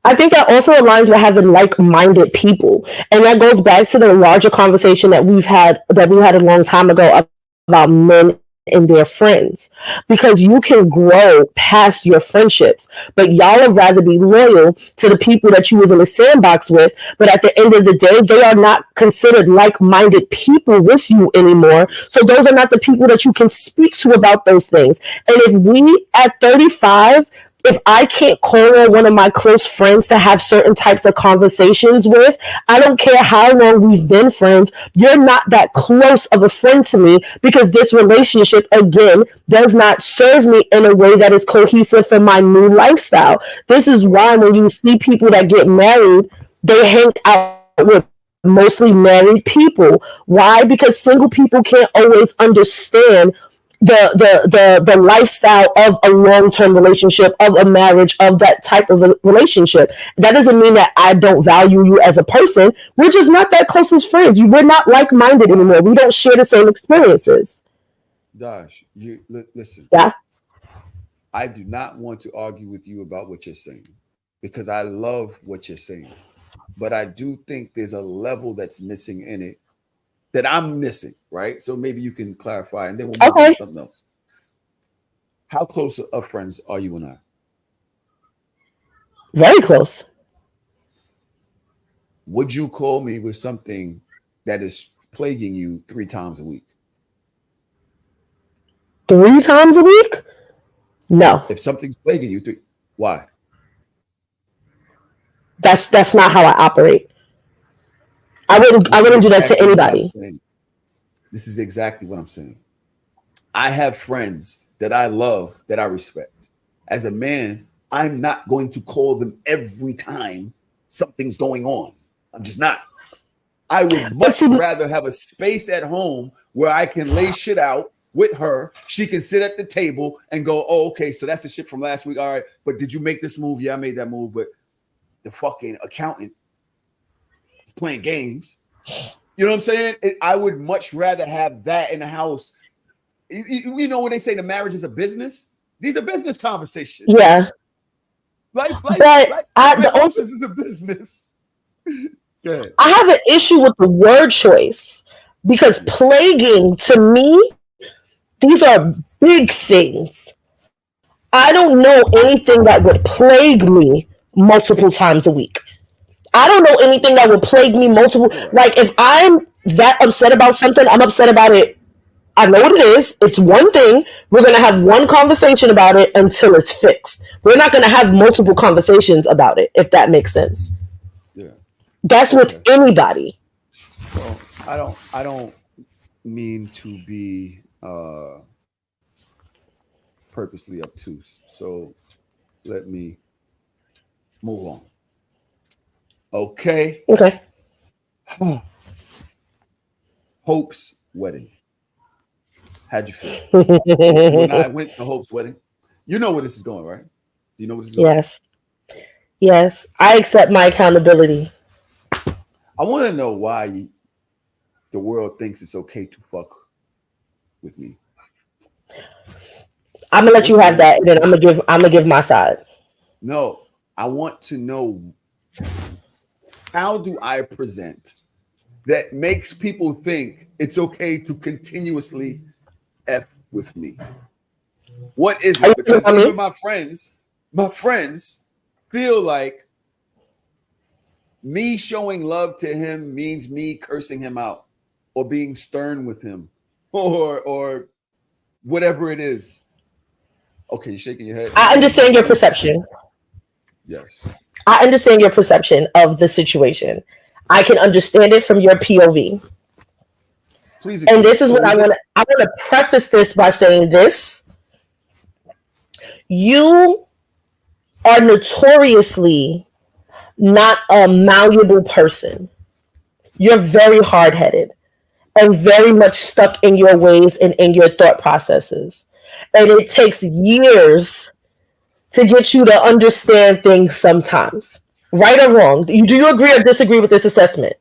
A: I think that also aligns with having like-minded people, and that goes back to the larger conversation that we had a long time ago about men and their friends, because you can grow past your friendships, but y'all would rather be loyal to the people that you was in the sandbox with. But at the end of the day, they are not considered like-minded people with you anymore. So those are not the people that you can speak to about those things. And if we at 35, if I can't call on one of my close friends to have certain types of conversations with, I don't care how long we've been friends, you're not that close of a friend to me, because this relationship, again, does not serve me in a way that is cohesive for my new lifestyle. This is why when you see people that get married, they hang out with mostly married people. Why? Because single people can't always understand the lifestyle of a long-term relationship, of a marriage, of that type of a relationship. That doesn't mean that I don't value you as a person. We're just not that close as friends. We're not like-minded anymore. We don't share the same experiences.
B: Josh, listen.
A: Yeah.
B: I do not want to argue with you about what you're saying because I love what you're saying. But I do think there's a level that's missing in it that I'm missing, right? So maybe you can clarify and then we'll move on to something else. How close of friends are you and I?
A: Very close.
B: Would you call me with something that is plaguing you 3 times a week?
A: 3 times a week? No.
B: If something's plaguing you, why?
A: That's not how I operate. I wouldn't do that to anybody.
B: This is exactly what I'm saying. I have friends that I love, that I respect. As a man, I'm not going to call them every time something's going on. I'm just not. I would much rather have a space at home where I can lay shit out with her. She can sit at the table and go, oh, okay, so that's the shit from last week. All right, but did you make this move? Yeah, I made that move, but the fucking accountant is playing games. You know what I'm saying? I would much rather have that in the house. You know when they say the marriage is a business? These are business conversations.
A: Yeah.
B: Life is a business. Good.
A: I have an issue with the word choice because plaguing to me, these are big things. I don't know anything that would plague me multiple times a week. I don't know anything that would plague me multiple. Like if I'm that upset about something, I'm upset about it. I know what it is. It's one thing. We're going to have one conversation about it until it's fixed. We're not going to have multiple conversations about it, if that makes sense.
B: Yeah.
A: That's with anybody.
B: Well, I don't mean to be purposely obtuse. So let me move on. Okay. Hope's wedding. How'd you feel? When I went to Hope's wedding, you know where this is going, right? Do you know where this is going?
A: Yes. I accept my accountability.
B: I want to know why the world thinks it's okay to fuck with me.
A: I'm gonna let you have that, and then I'm gonna give my side.
B: No, I want to know, how do I present that makes people think it's okay to continuously F with me? What is it? Because even my friends feel like me showing love to him means me cursing him out or being stern with him or whatever it is. Okay, you're shaking your head.
A: I understand your perception.
B: Yes.
A: I understand your perception of the situation. I can understand it from your POV.
B: Please.
A: And this is what I want to preface this by saying this. You are notoriously not a malleable person. You're very hard-headed and very much stuck in your ways and in your thought processes. And it takes years to get you to understand things sometimes. Right or wrong? Do you agree or disagree with this assessment?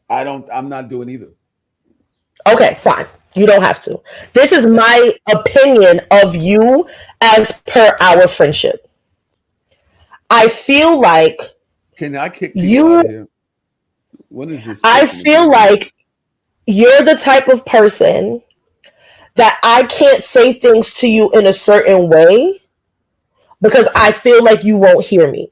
B: I'm not doing either.
A: Okay, fine. You don't have to. This is my opinion of you as per our friendship. I feel like
B: Can I kick people out of here? What is this?
A: I feel like you're the type of person that I can't say things to you in a certain way because I feel like you won't hear me.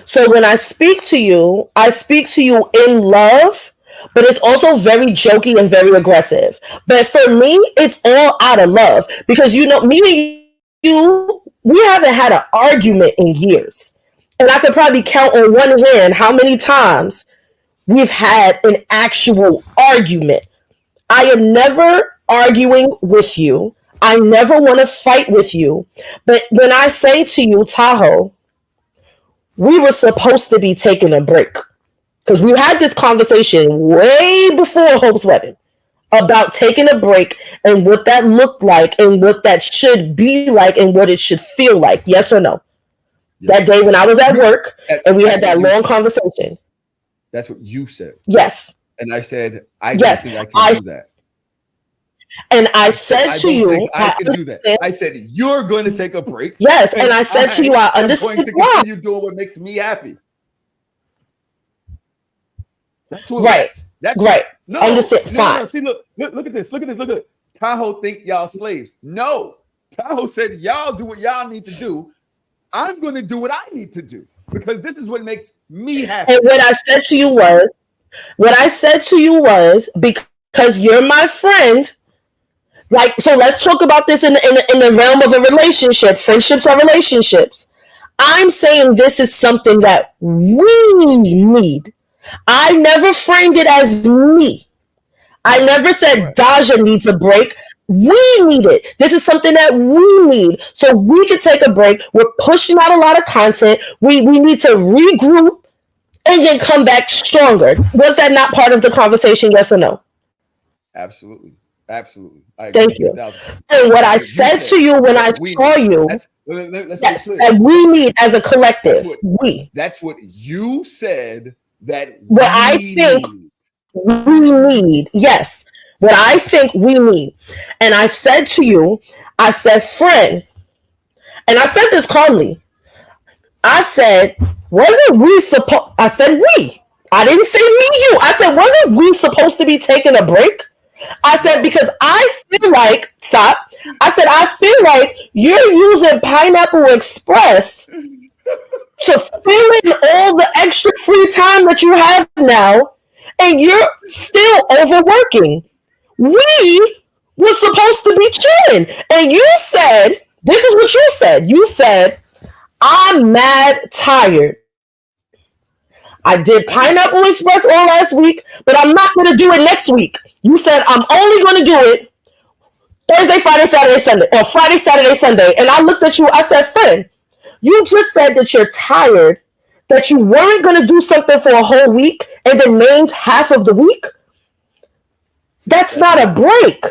A: So when I speak to you in love, but it's also very jokey and very aggressive. But for me, it's all out of love because me and you, we haven't had an argument in years. And I could probably count on one hand how many times we've had an actual argument. I am never arguing with you. I never want to fight with you. But when I say to you, Tahoe, we were supposed to be taking a break. Because we had this conversation way before Hope's wedding about taking a break and what that looked like and what that should be like and what it should feel like. Yes or no? Yeah. That day when I was at work and we had that long conversation.
B: That's what you said.
A: Yes.
B: And I said, I don't think I can do that.
A: And I said to you,
B: I can do that. I said, you're going to take a break.
A: Yes. And I said to you, I understand.
B: I'm going to continue doing what makes me happy. That's what
A: right.
B: That's
A: right.
B: No,
A: understand. Fine.
B: No. See, look at this. Look at this. Tahoe think y'all slaves. No. Tahoe said, y'all do what y'all need to do. I'm going to do what I need to do because this is what makes me happy.
A: And what I said to you was because you're my friend. Like, so let's talk about this in the realm of a relationship. Friendships are relationships. I'm saying this is something that we need. I never framed it as me. I never said Dajah needs a break. We need it. This is something that we need. So we can take a break. We're pushing out a lot of content. We need to regroup and then come back stronger. Was that not part of the conversation? Yes or no?
B: Absolutely. I
A: agree. Thank you. And what I said to you when I saw you, yes, that we need as a collective.
B: That's what you said. That
A: what I think we need. Yes. What I think we need. And I said to you, I said, friend, and I said this calmly. I said, wasn't we supposed, I said we. I didn't say me, you. I said, wasn't we supposed to be taking a break? I said, because I feel like, stop. I said, I feel like you're using Pineapple Express to fill in all the extra free time that you have now, and you're still overworking. We were supposed to be chilling. And you said, this is what you said. You said, I'm mad tired. I did Pineapple Express all last week, but I'm not going to do it next week. You said, I'm only going to do it Thursday, Friday, Saturday, Sunday, or Friday, Saturday, Sunday. And I looked at you, I said, friend, you just said that you're tired, that you weren't going to do something for a whole week and then named half of the week. That's not a break.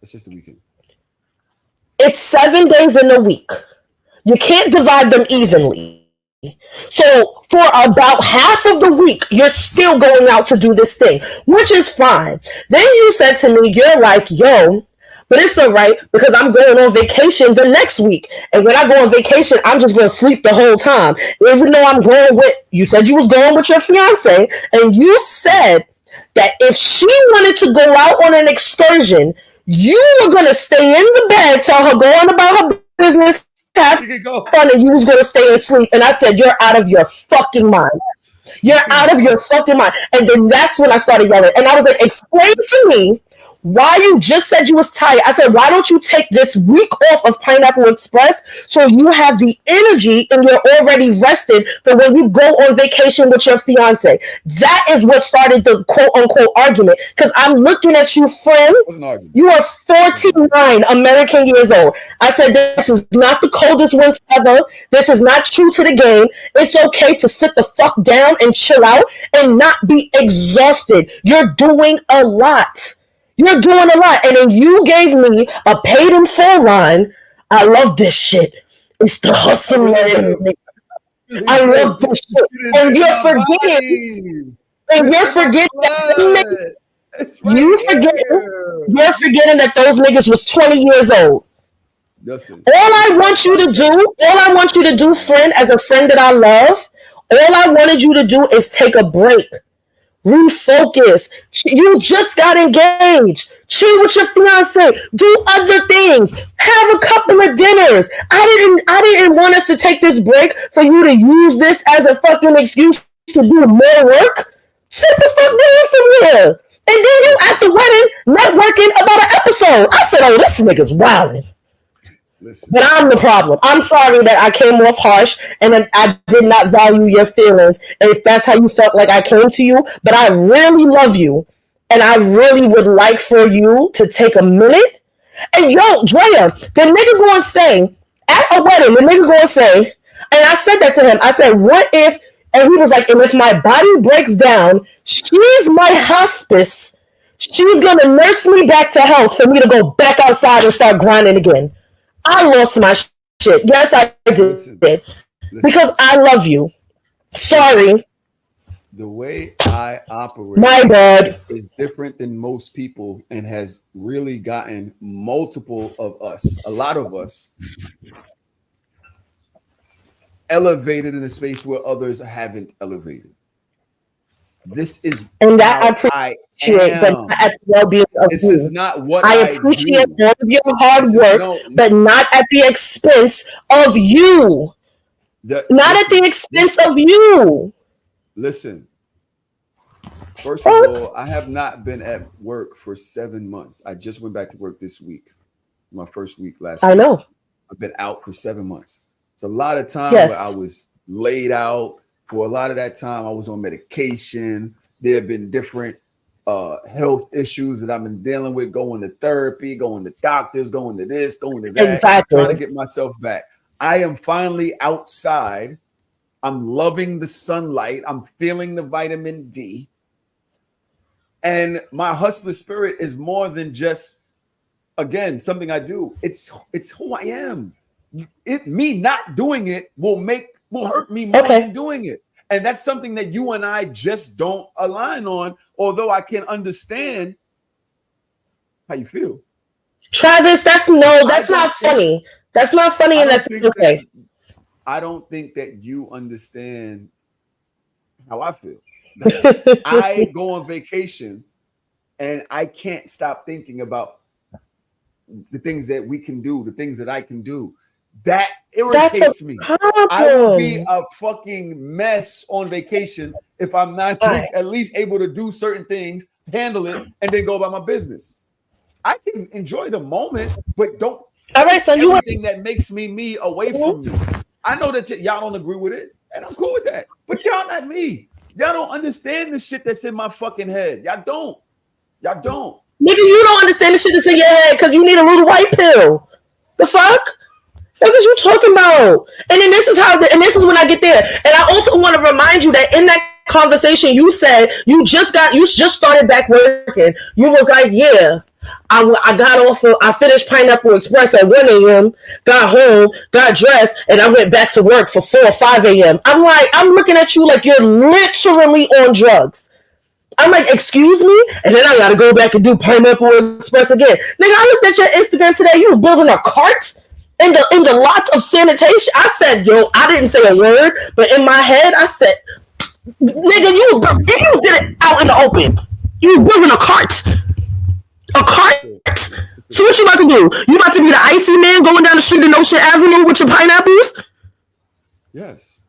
B: It's just a weekend.
A: It's 7 days in a week. You can't divide them evenly. So for about half of the week, you're still going out to do this thing, which is fine. Then you said to me, you're like, yo, but it's all right because I'm going on vacation the next week. And when I go on vacation, I'm just going to sleep the whole time. Even though I'm going with, you said you was going with your fiance, and you said that if she wanted to go out on an excursion, you were going to stay in the bed, tell her go on about her business, have fun, and you was going to stay asleep. And I said, you're out of your fucking mind. You're out of your fucking mind. And then that's when I started yelling. And I was like, explain to me why you just said you was tired. I said, why don't you take this week off of Pineapple Express so you have the energy and you're already rested for when you go on vacation with your fiance? That is what started the quote-unquote argument. Because I'm looking at you, friend. You are 49 American years old. I said, this is not the coldest winter ever. This is not true to the game. It's okay to sit the fuck down and chill out and not be exhausted. You're doing a lot. You're doing a lot. And then you gave me a paid in full line. I love this shit. It's the hustle. I love this shit. And you're forgetting. And you're forgetting that
B: It's right
A: You're forgetting that those niggas was 20 years old.
B: Listen.
A: All I want you to do, friend, as a friend that I love, all I wanted you to do is take a break. Refocus. You just got engaged. Chill with your fiance. Do other things. Have a couple of dinners. I didn't want us to take this break for you to use this as a fucking excuse to do more work. Sit the fuck down somewhere. And then you at the wedding networking about an episode. I said, oh, this nigga's wilding.
B: Listen.
A: But I'm the problem. I'm sorry that I came off harsh and then I did not value your feelings. And if that's how you felt like I came to you, but I really love you. And I really would like for you to take a minute. And yo, Drea, the nigga going to say, at a wedding, the nigga going to say, and I said that to him. I said, what if, and he was like, and if my body breaks down, she's my hospice. She's going to nurse me back to health for me to go back outside and start grinding again. I lost my shit. Yes, I did. Listen. Because I love you. Sorry.
B: The way I operate
A: my bad.
B: is different than most people and has really gotten multiple of us, a lot of us, elevated in a space where others haven't elevated. This is
A: and that I appreciate, but not at the well-being of
B: this
A: you.
B: Is not what
A: I appreciate all of your hard work, but not at the expense of you. At the expense of you.
B: Listen. First of all, I have not been at work for 7 months. I just went back to work this week. My first week last week.
A: I know.
B: I've been out for 7 months. It's a lot of time where I was laid out. For a lot of that time, I was on medication. There have been different health issues that I've been dealing with, going to therapy, going to doctors, going to this, going to that.
A: Exactly.
B: Trying to get myself back. I am finally outside. I'm loving the sunlight. I'm feeling the vitamin D. And my hustler spirit is more than just, again, something I do. It's who I am. Me not doing it will hurt me more than doing it. And that's something that you and I just don't align on, although I can understand how you feel.
A: Travis, that's not funny. That's not funny, and that's okay.
B: I don't think that you understand how I feel. I go on vacation and I can't stop thinking about the things that we can do, the things that I can do. That irritates me. I will be a fucking mess on vacation if I'm not at least able to do certain things, handle it, and then go about my business. I can enjoy the moment, but don't.
A: All right, so
B: everything that makes me away from you. I know that y'all don't agree with it, and I'm cool with that. But y'all not me. Y'all don't understand the shit that's in my fucking head. Y'all don't.
A: Nigga, you don't understand the shit that's in your head because you need a little white pill. The fuck? What are you talking about? And then this is when I get there. And I also want to remind you that in that conversation, you said you just started back working. You was like, yeah, I got off. I finished Pineapple Express at 1 a.m. Got home, got dressed, and I went back to work for 4 or 5 a.m. I'm looking at you like you're literally on drugs. I'm like, excuse me? And then I got to go back and do Pineapple Express again. Nigga, I looked at your Instagram today. You was building a cart in the lot of sanitation. I said, yo, I didn't say a word, but in my head, I said, nigga, you did it out in the open. You was building a cart. A cart? So what you about to do? You about to be the icy man going down the street in Ocean Avenue with your pineapples?
B: Yes.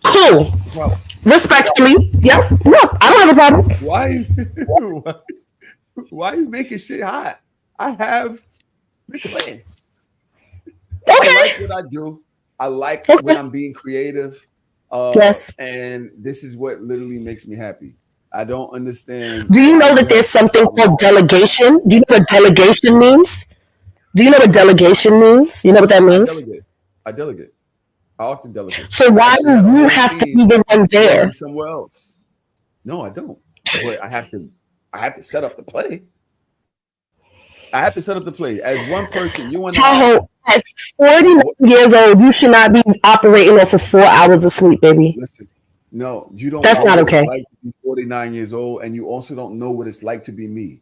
A: Cool. Respectfully. Yeah. No, I don't have a problem.
B: Why are you making shit hot? I have plans.
A: Okay.
B: I like what I do. I like when I'm being creative.
A: Yes.
B: And this is what literally makes me happy. I don't understand.
A: Do you know that there's something called delegation? Do you know what delegation means? Do you know what delegation means? You know what that means?
B: I delegate. I often delegate.
A: So why do you have to be the one there?
B: Somewhere else. No, I don't. But I have to set up the play. I have to set up the play. As one person, you and
A: Tahoe, at 40 years old, you should not be operating off of 4 hours of sleep, baby.
B: Listen, No, you don't
D: That's
B: know
D: not
B: what
D: okay.
B: it's like to be 49 years old, and you also don't know what it's like to be me.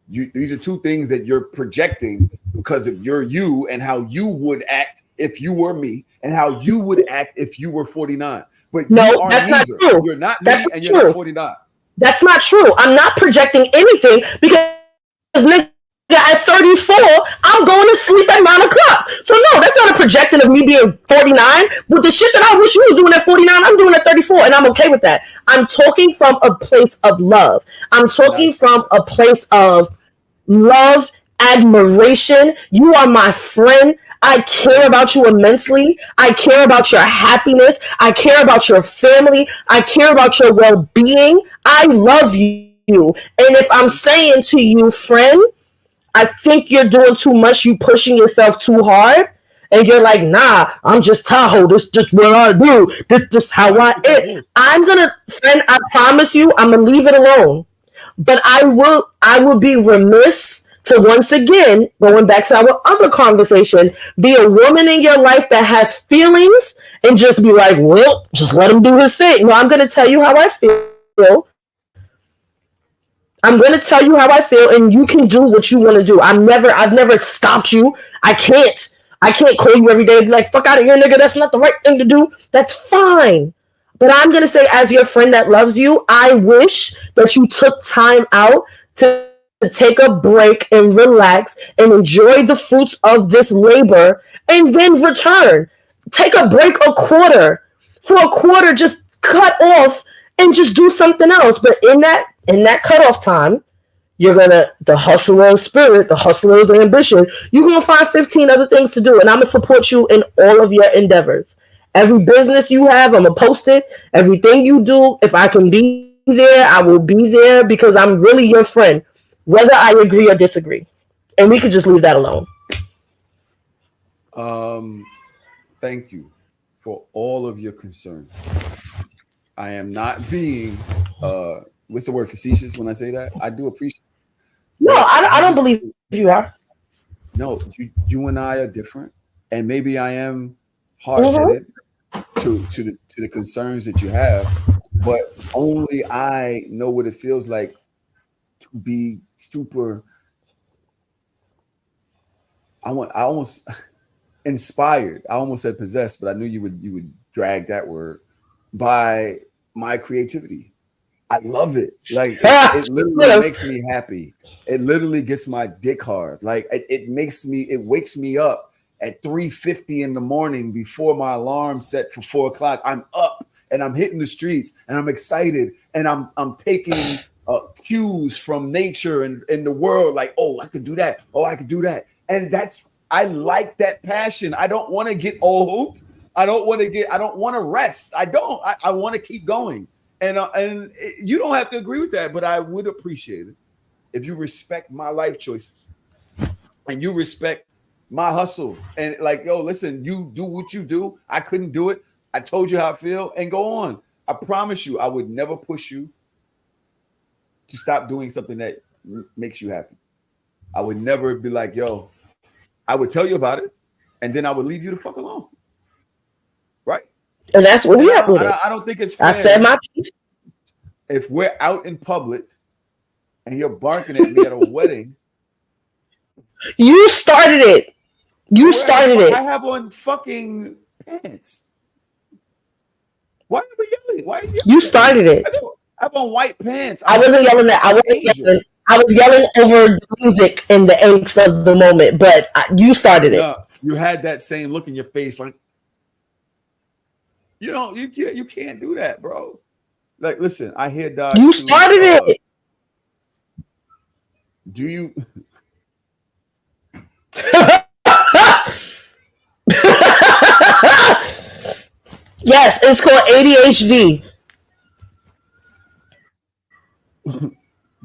B: These are two things that you're projecting because of you and how you would act if you were me, and how you would act if you were 49. But you
D: No,
B: are
D: that's not
B: neither.
D: true.
B: You're not
D: That's
B: me,
D: not
B: and you're not
D: true.
B: 49.
D: That's not true. I'm not projecting anything because nigga, at 34, I'm going to sleep at 9 o'clock. So no, that's not a projection of me being 49. With the shit that I wish you was doing at 49, I'm doing at 34, and I'm okay with that. I'm talking from a place of love. I'm talking
B: Nice.
D: from a place of love, admiration. You are my friend. I care about you immensely. I care about your happiness. I care about your family. I care about your well being. I love you. And if I'm saying to you, friend, I think you're doing too much, you pushing yourself too hard, and you're like, nah, I'm just Tahoe. This just what I do. This just how
B: Why
D: I
B: is it that
D: am.
B: voice?
D: I'm gonna, friend, I promise you, I'm gonna leave it alone. But I will be remiss to once again, going back to our other conversation, be a woman in your life that has feelings and just be like, well, just let him do his thing. No, I'm gonna tell you how I feel. I'm gonna tell you how I feel, and you can do what you want to do. I've never stopped you. I can't. I can't call you every day and be like, fuck out of here, nigga. That's not the right thing to do. That's fine. But I'm gonna say, as your friend that loves you, I wish that you took time out to take a break and relax and enjoy the fruits of this labor and then return. Take a break a quarter. For a quarter, just cut off and just do something else. But in that cutoff time, you're gonna the hustler spirit, the hustler's ambition. You're gonna find 15 other things to do, and I'm gonna support you in all of your endeavors. Every business you have, I'm gonna post it. Everything you do, if I can be there, I will be there because I'm really your friend, whether I agree or disagree. And we could just leave that alone.
B: Um, Thank you for all of your concern. I am not being what's the word, facetious when I say that. I do appreciate,
D: No,
B: but
D: I don't believe you are.
B: no, you and I are different, and maybe I am hard
D: Mm-hmm.
B: headed to the concerns that you have, but only I know what it feels like to be super. I almost inspired. I almost said possessed, but I knew you would drag that word by my creativity. I love it. Like it literally makes me happy. It literally gets my dick hard. Like it wakes me up at 3:50 in the morning before my alarm set for 4 o'clock. I'm up and I'm hitting the streets and I'm excited and I'm taking cues from nature and the world. Like, oh, I could do that. Oh, I could do that. And I like that passion. I don't want to get old. I don't want to rest. I want to keep going. And you don't have to agree with that, but I would appreciate it if you respect my life choices and you respect my hustle. And like, yo, listen, you do what you do. I couldn't do it. I told you how I feel, and go on. I promise you, I would never push you to stop doing something that makes you happy. I would never be like, yo, I would tell you about it, and then I would leave you the fuck alone. Right?
D: And that's where
B: And
D: we at with it.
B: I don't think it's
D: I said
B: fair
D: my piece.
B: if we're out in public and you're barking at me at a wedding.
D: You started it. You started
B: I
D: it.
B: have on fucking pants. Why are we yelling? Why are you
D: You
B: yelling at me?
D: started it.
B: I have on white pants.
D: I wasn't yelling at. I wasn't yelling. I was yelling over the music and the angst of the moment. But you started it.
B: No, you had that same look in your face, like you can't do that, bro. Like, listen, I hear Dodge.
D: You started it.
B: Do you?
D: Yes, it's called ADHD.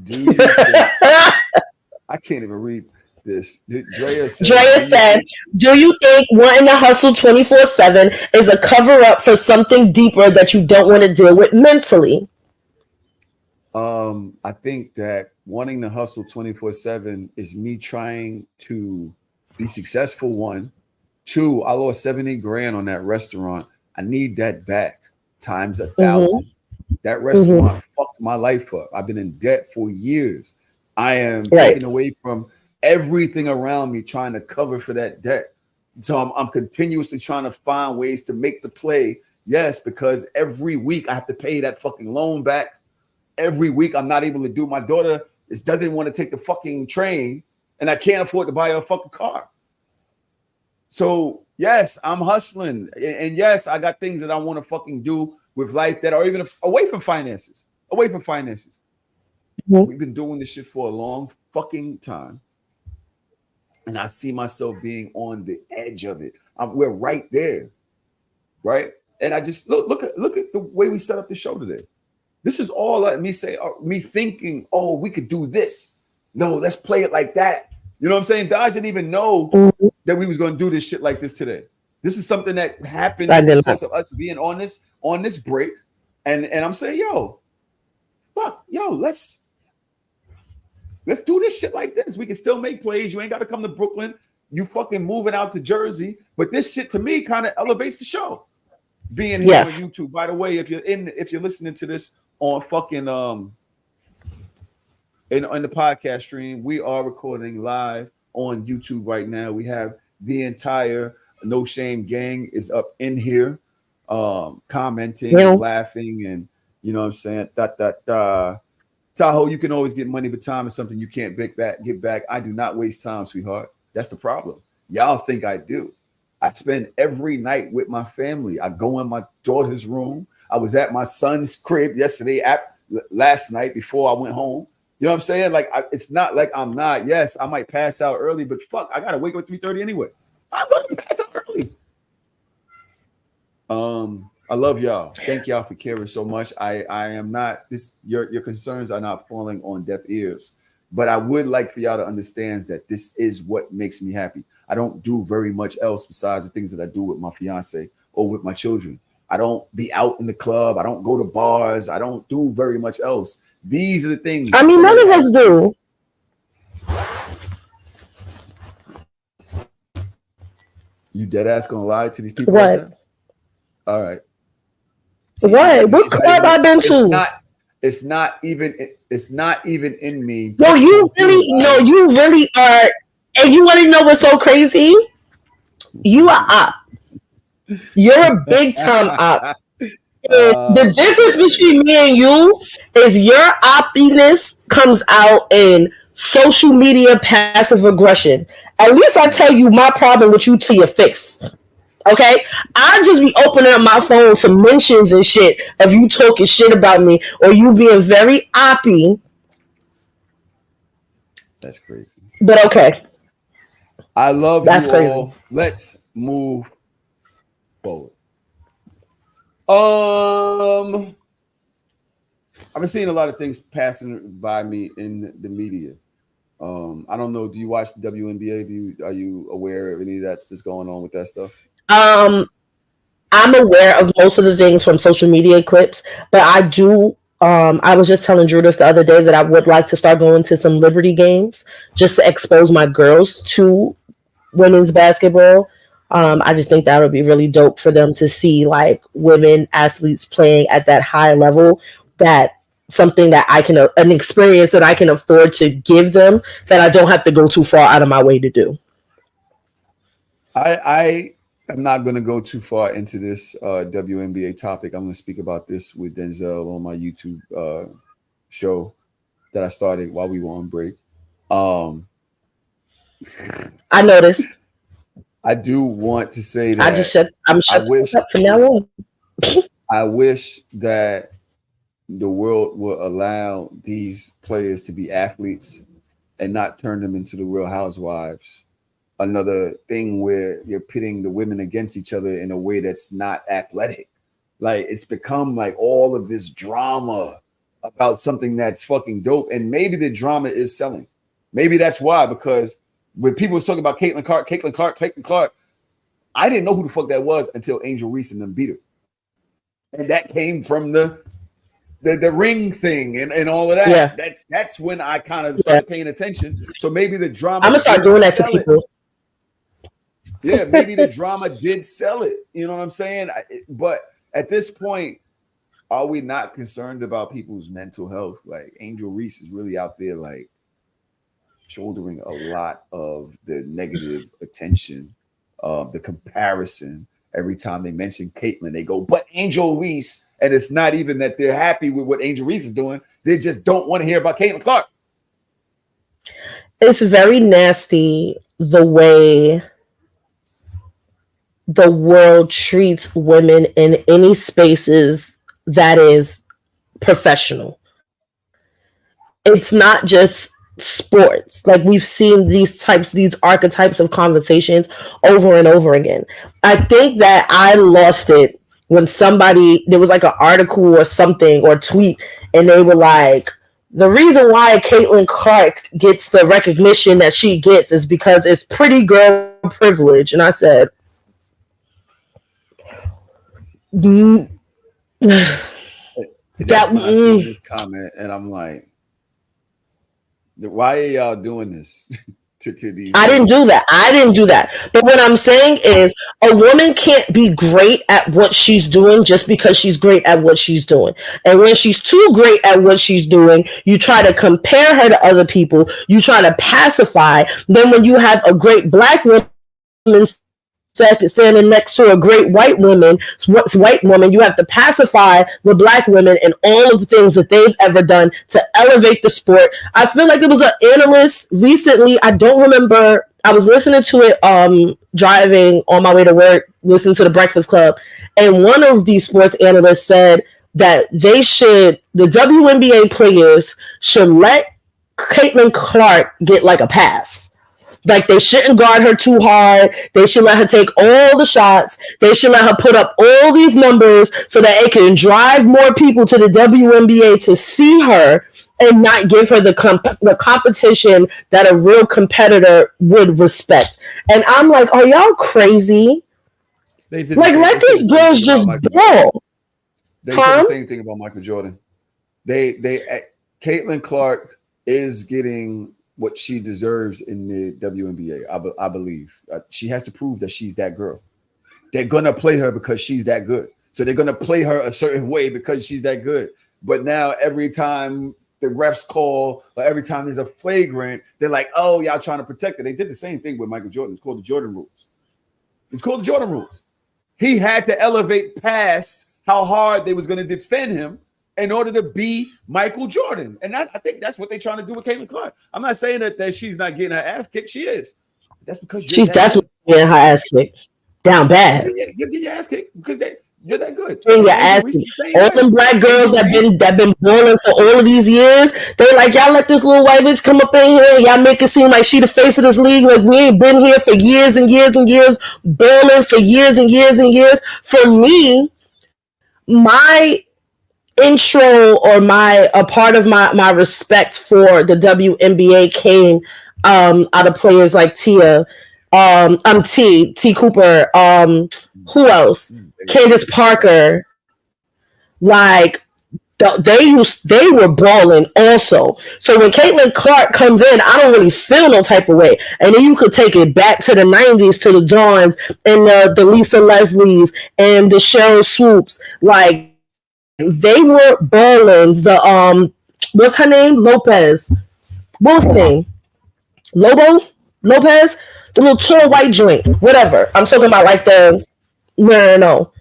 B: Do you think, I can't even read this. Drea
D: said, do you think wanting to hustle 24/7 is a cover up for something deeper that you don't want to deal with mentally?
B: I think that wanting to hustle 24/7 is me trying to be successful. One, two, I lost 70 grand on that restaurant. I need that back. times 1,000. That restaurant fucked my life up. I've been in debt for years. I am taken away from everything around me, trying to cover for that debt. So I'm continuously trying to find ways to make the play. Yes, because every week I have to pay that fucking loan back. Every week I'm not able to do. My daughter doesn't want to take the fucking train, and I can't afford to buy her a fucking car. So yes, I'm hustling, and yes, I got things that I want to fucking do with life that are even away from finances. Away from finances. We've been doing this shit for a long fucking time, and I see myself being on the edge of it. We're right there, right? And I just look at the way we set up the show today. This is all let me say, me thinking, oh, we could do this. No, let's play it like that. You know what I'm saying? Daj didn't even know that we was going to do this shit like this today. This is something that happened because of us being on this break. And I'm saying, let's do this shit like this. We can still make plays. You ain't got to come to Brooklyn. You fucking moving out to Jersey. But this shit to me kind of elevates the show. Being here on YouTube. By the way, if you're listening to this on fucking in the podcast stream, we are recording live on YouTube right now. We have the entire No Shame gang is up in here, commenting, and laughing, and you know what I'm saying. Tahoe, you can always get money, but time is something you can't get back. I do not waste time, sweetheart. That's the problem. Y'all think I do. I spend every night with my family. I go in my daughter's room. I was at my son's crib last night before I went home. You know what I'm saying? Like, it's not like I'm not. Yes, I might pass out early, but fuck, I gotta wake up at 3:30 anyway. I'm gonna pass out early. I love y'all. Thank y'all for caring so much. I am not this. Your concerns are not falling on deaf ears. But I would like for y'all to understand that this is what makes me happy. I don't do very much else besides the things that I do with my fiance or with my children. I don't be out in the club. I don't go to bars. I don't do very much else. These are the things.
D: I mean, none of us do.
B: You dead ass gonna lie to these people?
D: What?
B: Like that? All right.
D: See, what club I've been to?
B: It's not even in me.
D: No, you really are. And you want to know what's so crazy? You are up. You're a big time up. The difference between me and you is your oppiness comes out in social media passive aggression. At least I tell you my problem with you to your face. Okay, I just be opening up my phone to mentions and shit of you talking shit about me or you being very oppy.
B: That's crazy.
D: But okay,
B: I love
D: that's
B: you
D: crazy.
B: all. Let's move forward. I've been seeing a lot of things passing by me in the media. I don't know. Do you watch the WNBA? Are you aware of any of that's going on with that stuff?
D: I'm aware of most of the things from social media clips, but I do. I was just telling Drew this the other day that I would like to start going to some Liberty games just to expose my girls to women's basketball. I just think that would be really dope for them to see like women athletes playing at that high level. That something that I can an experience that I can afford to give them that I don't have to go too far out of my way to do.
B: I am not going to go too far into this WNBA topic. I'm going to speak about this with Denzel on my YouTube show that I started while we were on break.
D: I noticed.
B: I do want to say that
D: I'm shut up from now on.
B: I wish that the world will allow these players to be athletes and not turn them into the Real Housewives. Another thing where you're pitting the women against each other in a way that's not athletic. Like it's become like all of this drama about something that's fucking dope. And maybe the drama is selling. Maybe that's why, because when people was talking about Caitlin Clark, I didn't know who the fuck that was until Angel Reese and them beat her. And that came from the ring thing and all of that.
D: Yeah.
B: That's when I kind of started paying attention. So maybe the drama.
D: I'm gonna start doing that to people.
B: Yeah, maybe the drama did sell it. You know what I'm saying? But at this point, are we not concerned about people's mental health? Like Angel Reese is really out there, like shouldering a lot of the negative attention, the comparison. Every time they mention Caitlyn, they go, but Angel Reese. And it's not even that they're happy with what Angel Reese is doing. They just don't want to hear about Caitlyn Clark.
D: It's very nasty the way the world treats women in any spaces that is professional. It's not just sports. Like we've seen these archetypes of conversations over and over again. I think that I lost it when there was like an article or something or tweet, and they were like, the reason why Caitlyn Clark gets the recognition that she gets is because it's pretty girl privilege. And I said,
B: that's when I see this comment, and I'm like, why are y'all doing this to these?
D: I didn't do that. But what I'm saying is a woman can't be great at what she's doing just because she's great at what she's doing. And when she's too great at what she's doing, you try to compare her to other people. You try to pacify. Then when you have a great black woman standing next to a great white woman, you have to pacify the black women and all of the things that they've ever done to elevate the sport. I feel like it was an analyst recently. I don't remember. I was listening to it driving on my way to work, listening to the Breakfast Club, and one of these sports analysts said that the WNBA players should let Caitlyn Clark get like a pass. Like they shouldn't guard her too hard. They should let her take all the shots. They should let her put up all these numbers so that it can drive more people to the WNBA to see her and not give her the competition that a real competitor would respect. And I'm like, are y'all crazy? Like, let these girls just go.
B: They said the same thing about Michael Jordan. Caitlyn Clark is getting what she deserves in the WNBA. I believe she has to prove that she's that girl. They're gonna play her because she's that good. So they're gonna play her a certain way because she's that good. But now every time the refs call or every time there's a flagrant, they're like, "Oh, y'all trying to protect her." They did the same thing with Michael Jordan. It's called the Jordan rules. It's called the Jordan rules. He had to elevate past how hard they was going to defend him in order to be Michael Jordan. And I think that's what they're trying to do with Caitlyn Clark. I'm not saying that she's not getting her ass kicked. She is. That's because
D: she's definitely getting her ass kicked down bad.
B: You get your ass kicked because you're that good.
D: Your ass all them black girls that been balling for all of these years, they like, y'all let this little white bitch come up in here, y'all make it seem like she the face of this league, like we ain't been here for years and years and years, balling for years and years and years. For me, my intro or a part of my respect for the WNBA came out of players like T Cooper, who else? Candace Parker. Like they were balling also. So when Caitlyn Clark comes in, I don't really feel no type of way. And then you could take it back to the 90s to the Dawns and the Lisa Leslies and the Cheryl Swoops. Like they were ballings. The what's her name? Lopez. What's her name? Lopez? The little tall white joint. Whatever. I'm talking about like the no.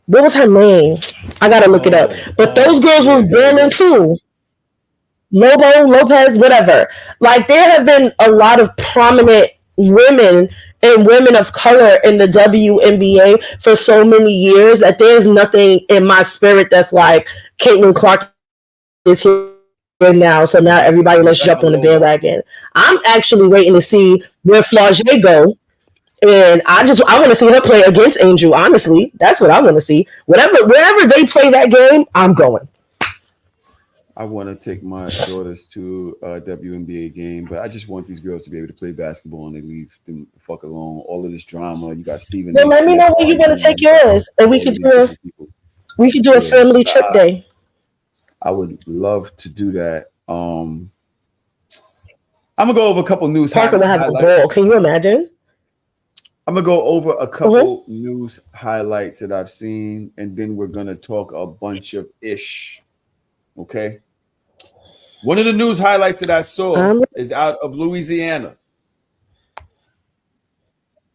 D: What was her name? I gotta look it up. But those girls was balling too. Lopez, whatever. Like there have been a lot of prominent women and women of color in the WNBA for so many years that there's nothing in my spirit that's like Caitlyn Clark is here now, so now everybody let's jump on the bandwagon. I'm actually waiting to see where Flau'jae go. And I want to see her play against Angel. Honestly, that's what I want to see. Wherever they play that game, I'm going.
B: I want to take my daughters to a WNBA game, but I just want these girls to be able to play basketball and they leave them the fuck alone. All of this drama. You got Stephen.
D: Well, let me know when you're going to take yours, and we could do a family trip day.
B: I would love to do that. I'm gonna go over a couple news.
D: Parker will have a ball. Can you imagine?
B: I'm gonna go over a couple news highlights that I've seen, and then we're gonna talk a bunch of ish. Okay. One of the news highlights that I saw is out of Louisiana.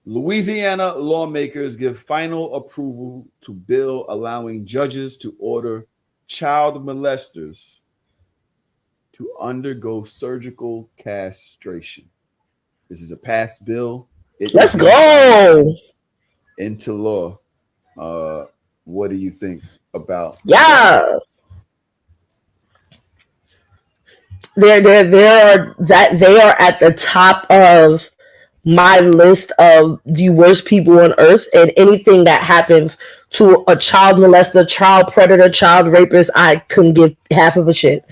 B: Louisiana lawmakers give final approval to bill allowing judges to order child molesters to undergo surgical castration. This is a passed bill.
D: Let's go
B: into law. What do you think about
D: that? They are at the top of my list of the worst people on earth, and anything that happens to a child molester, child predator, child rapist, I couldn't give half of a shit.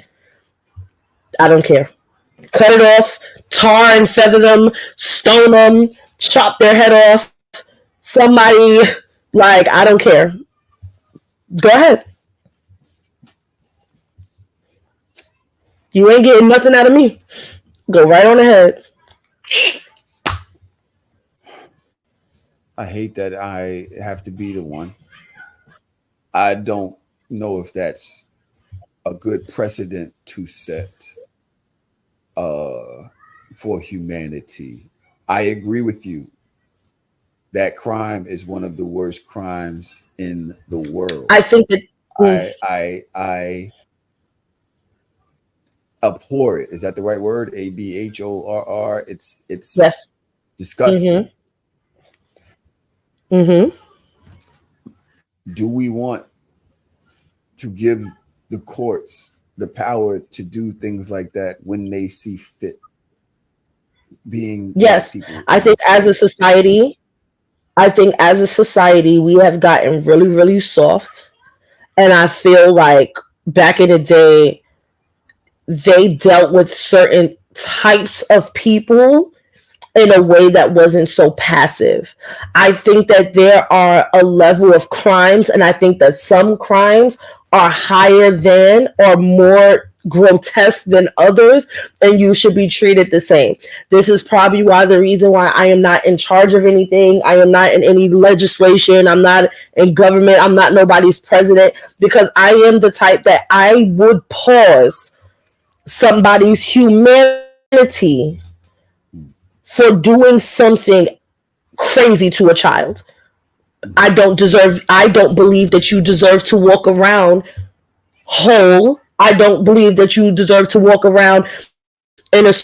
D: I don't care. Cut it off, tar and feather them, stone them, chop their head off. Somebody, like, I don't care. Go ahead. You ain't getting nothing out of me. Go right on ahead.
B: I hate that I have to be the one. I don't know if that's a good precedent to set for humanity. I agree with you. That crime is one of the worst crimes in the world.
D: I think that
B: I abhor it. Is that the right word? ABHORR. It's
D: yes.
B: Disgusting.
D: Mm-hmm.
B: Do we want to give the courts the power to do things like that when they see fit? Being
D: yes, I think as a society, we have gotten really, really soft, and I feel like back in the day, they dealt with certain types of people in a way that wasn't so passive. I think that there are a level of crimes, and I think that some crimes are higher than or more grotesque than others, and you should be treated the same. This is probably the reason why I am not in charge of anything. I am not in any legislation. I'm not in government. I'm not nobody's president, because I am the type that I would pause somebody's humanity for doing something crazy to a child. I don't believe that you deserve to walk around whole. I don't believe that you deserve to walk around in a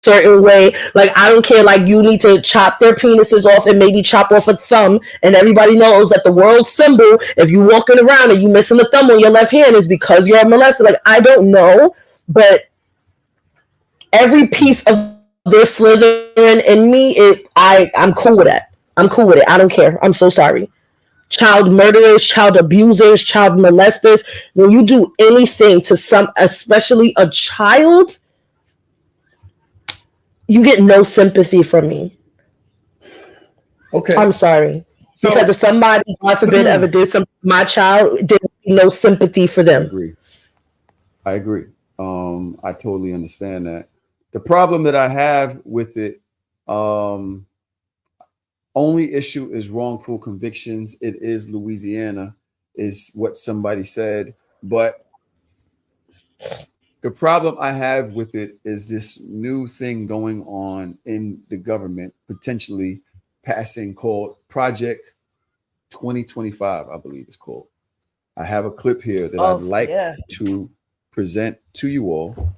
D: certain way. Like, I don't care. Like, you need to chop their penises off and maybe chop off a thumb. And everybody knows that the world symbol, if you walking around and you missing a thumb on your left hand, is because you're a molester. Like, I don't know, but every piece of this slithering in me, I'm cool with that. I'm cool with it. I don't care. I'm so sorry. Child murderers, child abusers, child molesters. When you do anything to especially a child, you get no sympathy from me.
B: Okay.
D: I'm sorry. Because if somebody, God forbid, ever did something to my child, there'd be no sympathy for them.
B: I agree. I totally understand that. The problem that I have with it, only issue is wrongful convictions. It is Louisiana, is what somebody said. But the problem I have with it is this new thing going on in the government, potentially passing, called Project 2025, I believe it's called. I have a clip here that I'd like to present to you all.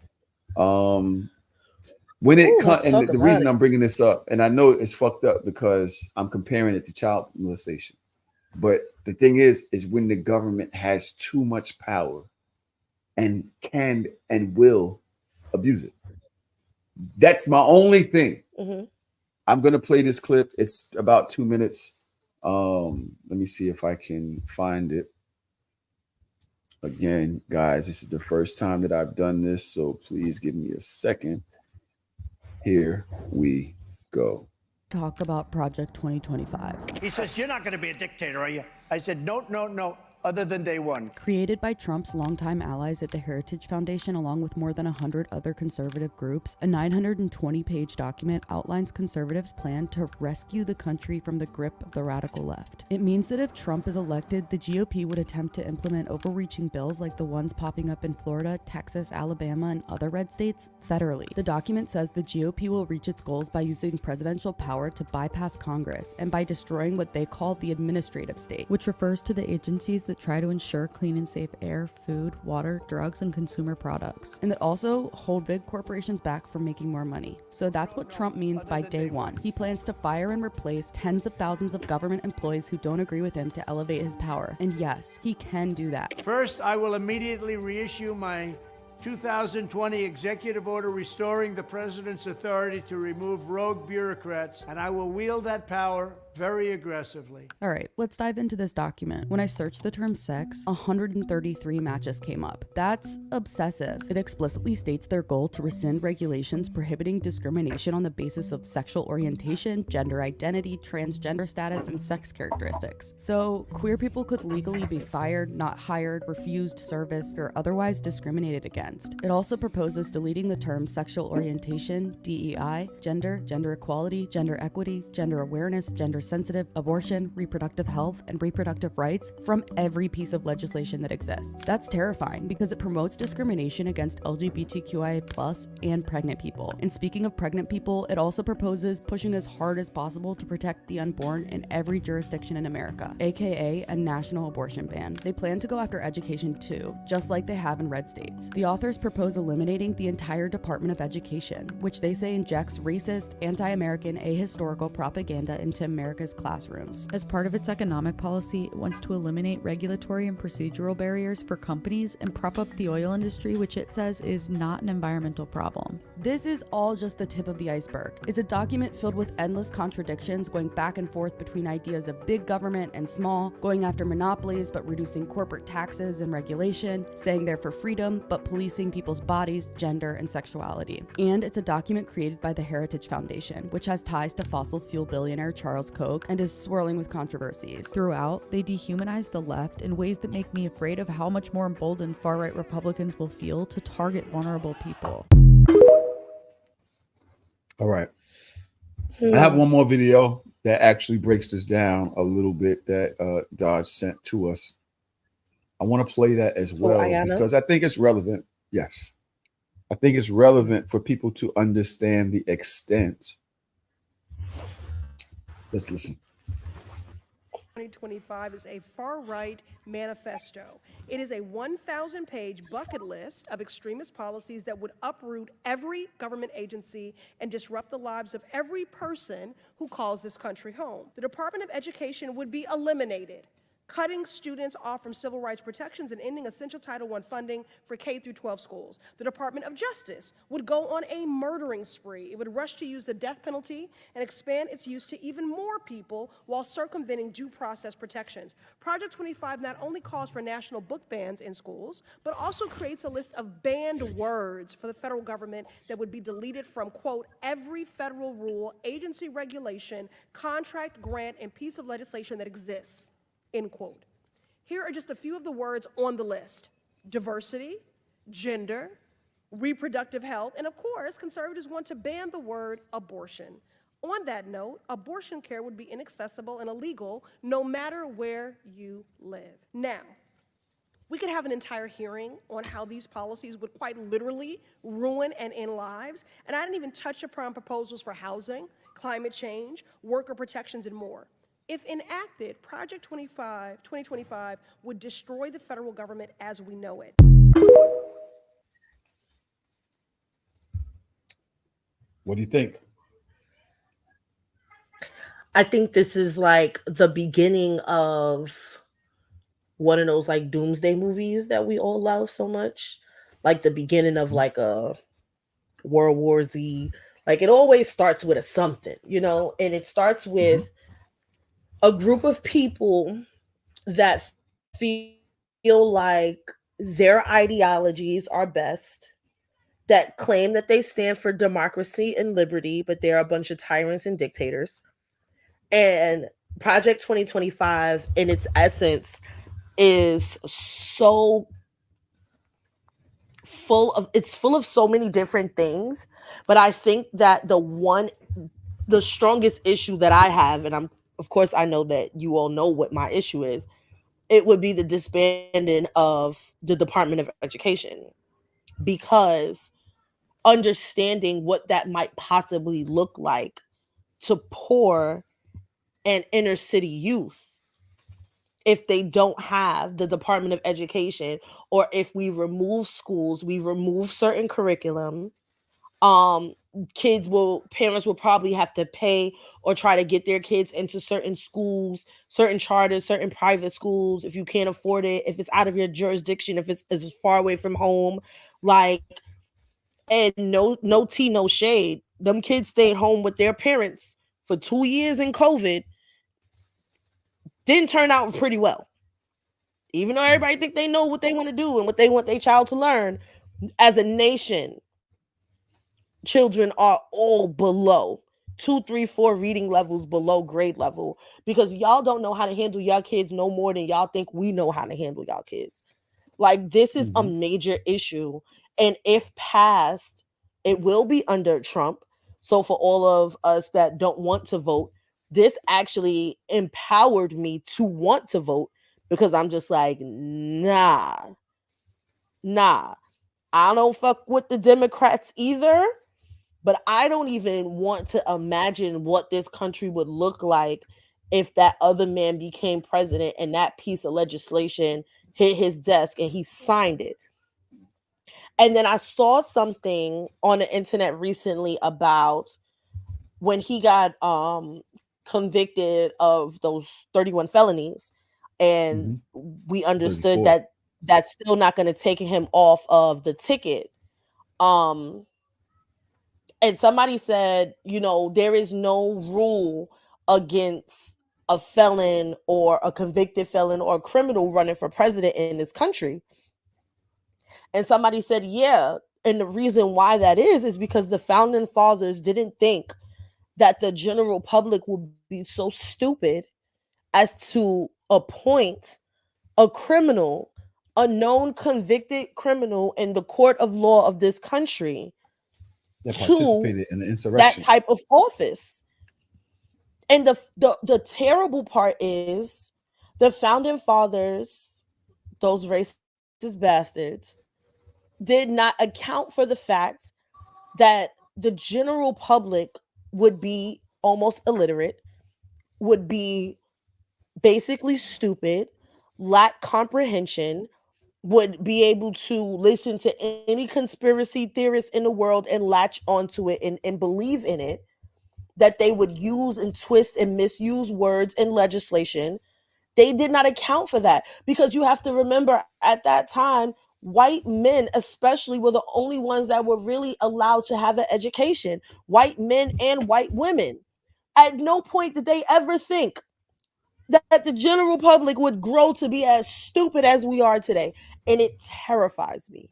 B: When it comes, and the reason I'm bringing this up, and I know it's fucked up because I'm comparing it to child molestation, but the thing is when the government has too much power and can and will abuse it. That's my only thing. Mm-hmm. I'm gonna play this clip. It's about 2 minutes. Let me see if I can find it. Again, guys, this is the first time that I've done this, so please give me a second. Here we go.
E: Talk about Project 2025.
F: He says, "You're not going to be a dictator, are you?" I said, "No.
E: other than day one.
F: Created by Trump's longtime allies at the Heritage Foundation, along with more than 100 other conservative groups, a 920-page document outlines conservatives' plan to rescue the country from the grip of the radical left. It means that if Trump is elected, the GOP would attempt to implement overreaching bills like the ones popping up in Florida, Texas, Alabama, and other red states federally. The document says the GOP will reach its goals by using presidential power to bypass Congress and by destroying what they call the administrative state, which refers to the agencies that try to ensure clean and safe air, food, water, drugs, and consumer products, and that also hold big corporations back from making more money. So that's what Trump means by day one. He plans to fire and replace tens of thousands of government employees who don't agree with him to elevate his power. And yes, he can do that.
E: First, I will immediately reissue my 2020 executive order restoring the president's authority to remove rogue bureaucrats, and I will wield that power very aggressively.
F: All right, let's dive into this document. When I searched the term sex, 133 matches came up. That's obsessive. It explicitly states their goal to rescind regulations prohibiting discrimination on the basis of sexual orientation, gender identity, transgender status, and sex characteristics. So queer people could legally be fired, not hired, refused service, or otherwise discriminated against. It also proposes deleting the term sexual orientation, DEI, gender, gender equality, gender equity, gender awareness, gender sensitive, abortion, reproductive health, and reproductive rights from every piece of legislation that exists. That's terrifying because it promotes discrimination against LGBTQIA+ and pregnant people. And speaking of pregnant people, it also proposes pushing as hard as possible to protect the unborn in every jurisdiction in America, aka a national abortion ban. They plan to go after education too, just like they have in red states. The authors propose eliminating the entire Department of Education, which they say injects racist, anti-American, ahistorical propaganda into America's classrooms. As part of its economic policy, it wants to eliminate regulatory and procedural barriers for companies and prop up the oil industry, which it says is not an environmental problem. This is all just the tip of the iceberg. It's a document filled with endless contradictions, going back and forth between ideas of big government and small, going after monopolies but reducing corporate taxes and regulation, saying they're for freedom but policing people's bodies, gender, and sexuality. And it's a document created by the Heritage Foundation, which has ties to fossil fuel billionaire Charles Koch and is swirling with controversies. Throughout, they dehumanize the left in ways that make me afraid of how much more emboldened far-right Republicans will feel to target vulnerable people.
B: All right. I have one more video that actually breaks this down a little bit that Dodge sent to us. I want to play that as well because I think it's relevant. Yes. I think it's relevant for people to understand the extent. Let's listen.
G: 2025 is a far-right manifesto. It is a 1,000-page bucket list of extremist policies that would uproot every government agency and disrupt the lives of every person who calls this country home. The Department of Education would be eliminated, cutting students off from civil rights protections and ending essential Title I funding for K-12 schools. The Department of Justice would go on a murdering spree. It would rush to use the death penalty and expand its use to even more people while circumventing due process protections. Project 25 not only calls for national book bans in schools, but also creates a list of banned words for the federal government that would be deleted from, quote, every federal rule, agency regulation, contract, grant, and piece of legislation that exists. End quote. Here are just a few of the words on the list: diversity, gender, reproductive health, and of course, conservatives want to ban the word abortion. On that note, abortion care would be inaccessible and illegal no matter where you live. Now, we could have an entire hearing on how these policies would quite literally ruin and end lives, and I didn't even touch upon proposals for housing, climate change, worker protections, and more. If enacted, Project 2025 would destroy the federal government as we know it.
B: What do you think?
A: I think this is like the beginning of one of those like doomsday movies that we all love so much. Like the beginning of like a World War Z. Like it always starts with a something, you know, and it starts with a group of people that feel like their ideologies are best, that claim that they stand for democracy and liberty, but they're a bunch of tyrants and dictators. And Project 2025, in its essence, is so full of so many different things, but I think that the strongest issue that I have, and I'm of course I know that you all know what my issue is, it would be the disbanding of the Department of Education, because understanding what that might possibly look like to poor and inner city youth if they don't have the Department of Education, or if we remove schools, we remove certain curriculum, um parents will probably have to pay or try to get their kids into certain schools, certain charters, certain private schools, if you can't afford it, if it's out of your jurisdiction, if it's far away from home, like, and no tea, no shade, them kids stayed home with their parents for 2 years in COVID, didn't turn out pretty well, even though everybody think they know what they want to do and what they want their child to learn. As a nation, children are all below 2, 3, 4 reading levels below grade level, because y'all don't know how to handle y'all kids no more than y'all think we know how to handle y'all kids. Like, this is a major issue, and if passed, it will be under Trump. So for all of us that don't want to vote, this actually empowered me to want to vote, because I'm just like, nah, I don't fuck with the Democrats either, but I don't even want to imagine what this country would look like if that other man became president and that piece of legislation hit his desk and he signed it. And then I saw something on the internet recently about when he got convicted of those 31 felonies, and we understood
B: 34.
A: that that's still not going to take him off of the ticket. um and somebody said, there is no rule against a felon or a convicted felon or a criminal running for president in this country. And somebody said, yeah. And the reason why that is because the founding fathers didn't think that the general public would be so stupid as to appoint a criminal, a known convicted criminal in the court of law of this country,
B: That
A: to
B: participated in the
A: that
B: insurrection.
A: type of office. And the terrible part is the founding fathers, those racist bastards, did not account for the fact that the general public would be almost illiterate, would be basically stupid, lack comprehension, would be able to listen to any conspiracy theorist in the world and latch onto it and believe in it, that they would use and twist and misuse words in legislation. They did not account for that, because you have to remember, at that time, white men especially were the only ones that were really allowed to have an education, white men and white women. At no point did they ever think that the general public would grow to be as stupid as we are today. And it terrifies me,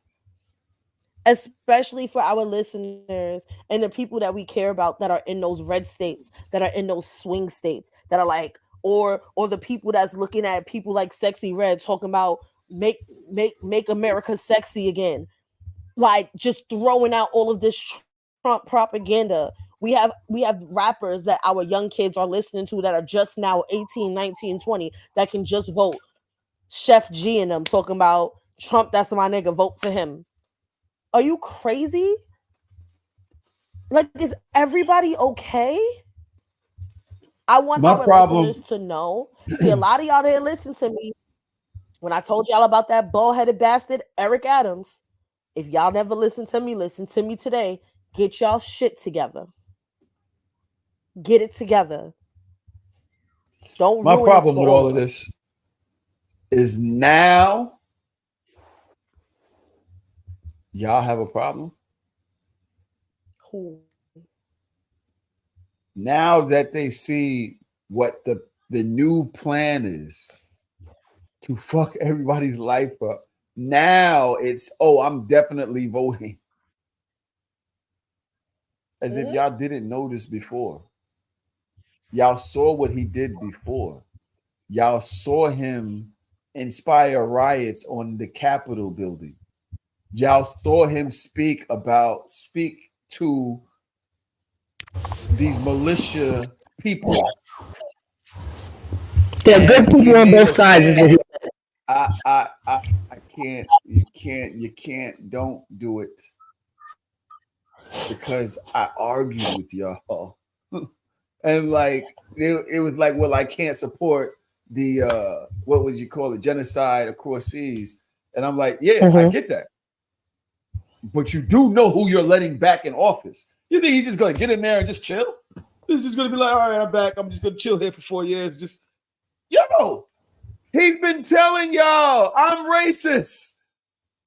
A: especially for our listeners and the people that we care about that are in those red states, that are in those swing states, that are like, or the people that's looking at people like Sexy Red talking about make America sexy again, like just throwing out all of this Trump propaganda. We have rappers that our young kids are listening to that are just now 18, 19, 20, that can just vote. Chef G and them talking about Trump, that's my nigga, vote for him. Are you crazy? Like, is everybody okay? I want
B: My
A: our
B: problem,
A: listeners to know. See, a lot of y'all didn't listen to me when I told y'all about that bald-headed bastard, Eric Adams. If y'all never listened to me, listen to me today. Get y'all shit together. Get it together. Don't
B: my
A: ruin this
B: problem
A: for
B: with
A: all
B: all
A: of
B: of
A: us.
B: this is now y'all have a problem.
A: Who?
B: Now that they see what the new plan is to fuck everybody's life up, now it's, oh, I'm definitely voting. As if y'all didn't know this before. Y'all saw what he did before. Y'all saw him inspire riots on the Capitol building. Y'all saw him speak to these militia people.
D: There are good people on both sides, is what he said.
B: I can't. You can't. Don't do it. Because I argued with y'all, and like it was like, well, I can't support the what would you call it, genocide across seas, and I'm like, yeah, I get that, but you do know who you're letting back in office. You think he's just gonna get in there and just chill? This is just gonna be like, all right, I'm back. I'm just gonna chill here for 4 years. Just he's been telling y'all I'm racist.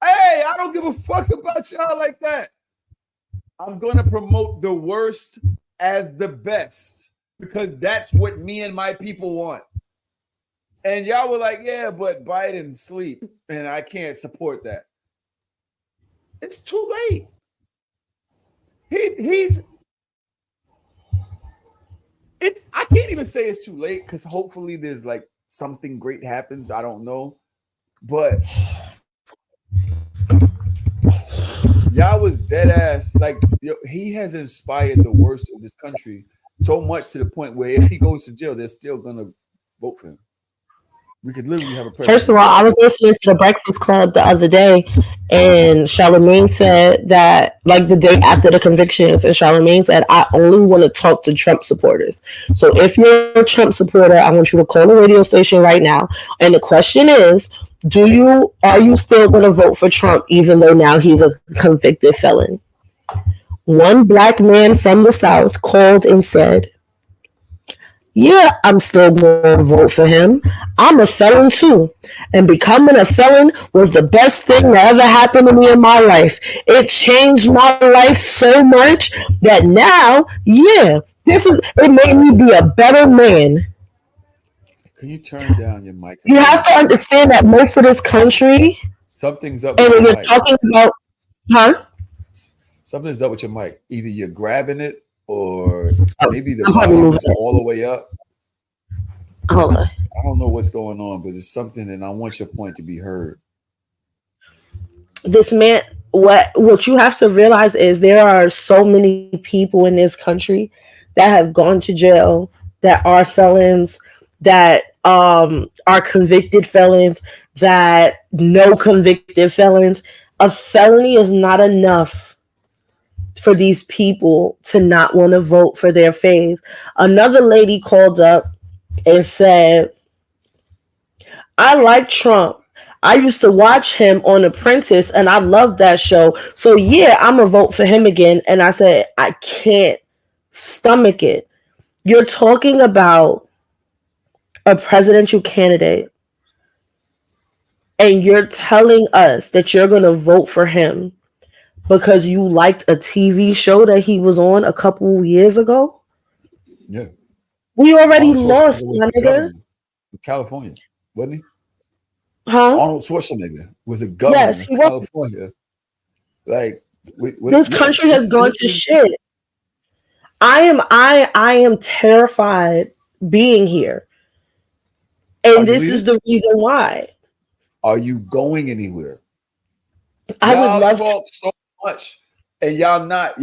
B: Hey, I don't give a fuck about y'all like that. I'm going to promote the worst as the best because that's what me and my people want. And y'all were like, yeah, but Biden sleep and I can't support that. It's too late. I can't even say it's too late because hopefully there's like something great happens. I don't know. But y'all was dead ass. Like, he has inspired the worst of this country so much to the point where if he goes to jail, they're still gonna vote for him. We could literally have a president.
D: First of all, I was listening to the Breakfast Club the other day, and Charlamagne said that, like, the day after the convictions, and Charlamagne said, I only want to talk to Trump supporters. So if you're a Trump supporter, I want you to call the radio station right now. And the question is, are you still going to vote for Trump even though now he's a convicted felon? One black man from the South called and said, yeah, I'm still going to vote for him. I'm a felon too. And becoming a felon was the best thing that ever happened to me in my life. It changed my life so much that now, it made me be a better man.
B: Can you turn down your mic?
D: You have to understand that most of this country,
B: something's up with your mic.
D: Talking about,
B: Something's up with your mic. Either you're grabbing it or maybe the volume is all the way up.
D: Hold on.
B: I don't know what's going on, but it's something, and I want your point to be heard.
D: This man, what you have to realize is there are so many people in this country that have gone to jail, that are felons, that are convicted felons, that no convicted felons. A felony is not enough for these people to not want to vote for their fave. Another lady called up and said, I like Trump. I used to watch him on Apprentice and I loved that show. So yeah, I'm going to vote for him again. And I said, I can't stomach it. You're talking about a presidential candidate and you're telling us that you're going to vote for him because you liked a TV show that he was on a couple years ago?
B: Yeah.
D: We already lost, my nigga.
B: California, wasn't he?
D: Huh?
B: Arnold Schwarzenegger was a governor of California. Like,
D: this country has gone to shit. I am terrified being here. And this is the reason why.
B: Are you going anywhere?
D: I would love to.
B: So much, and y'all not,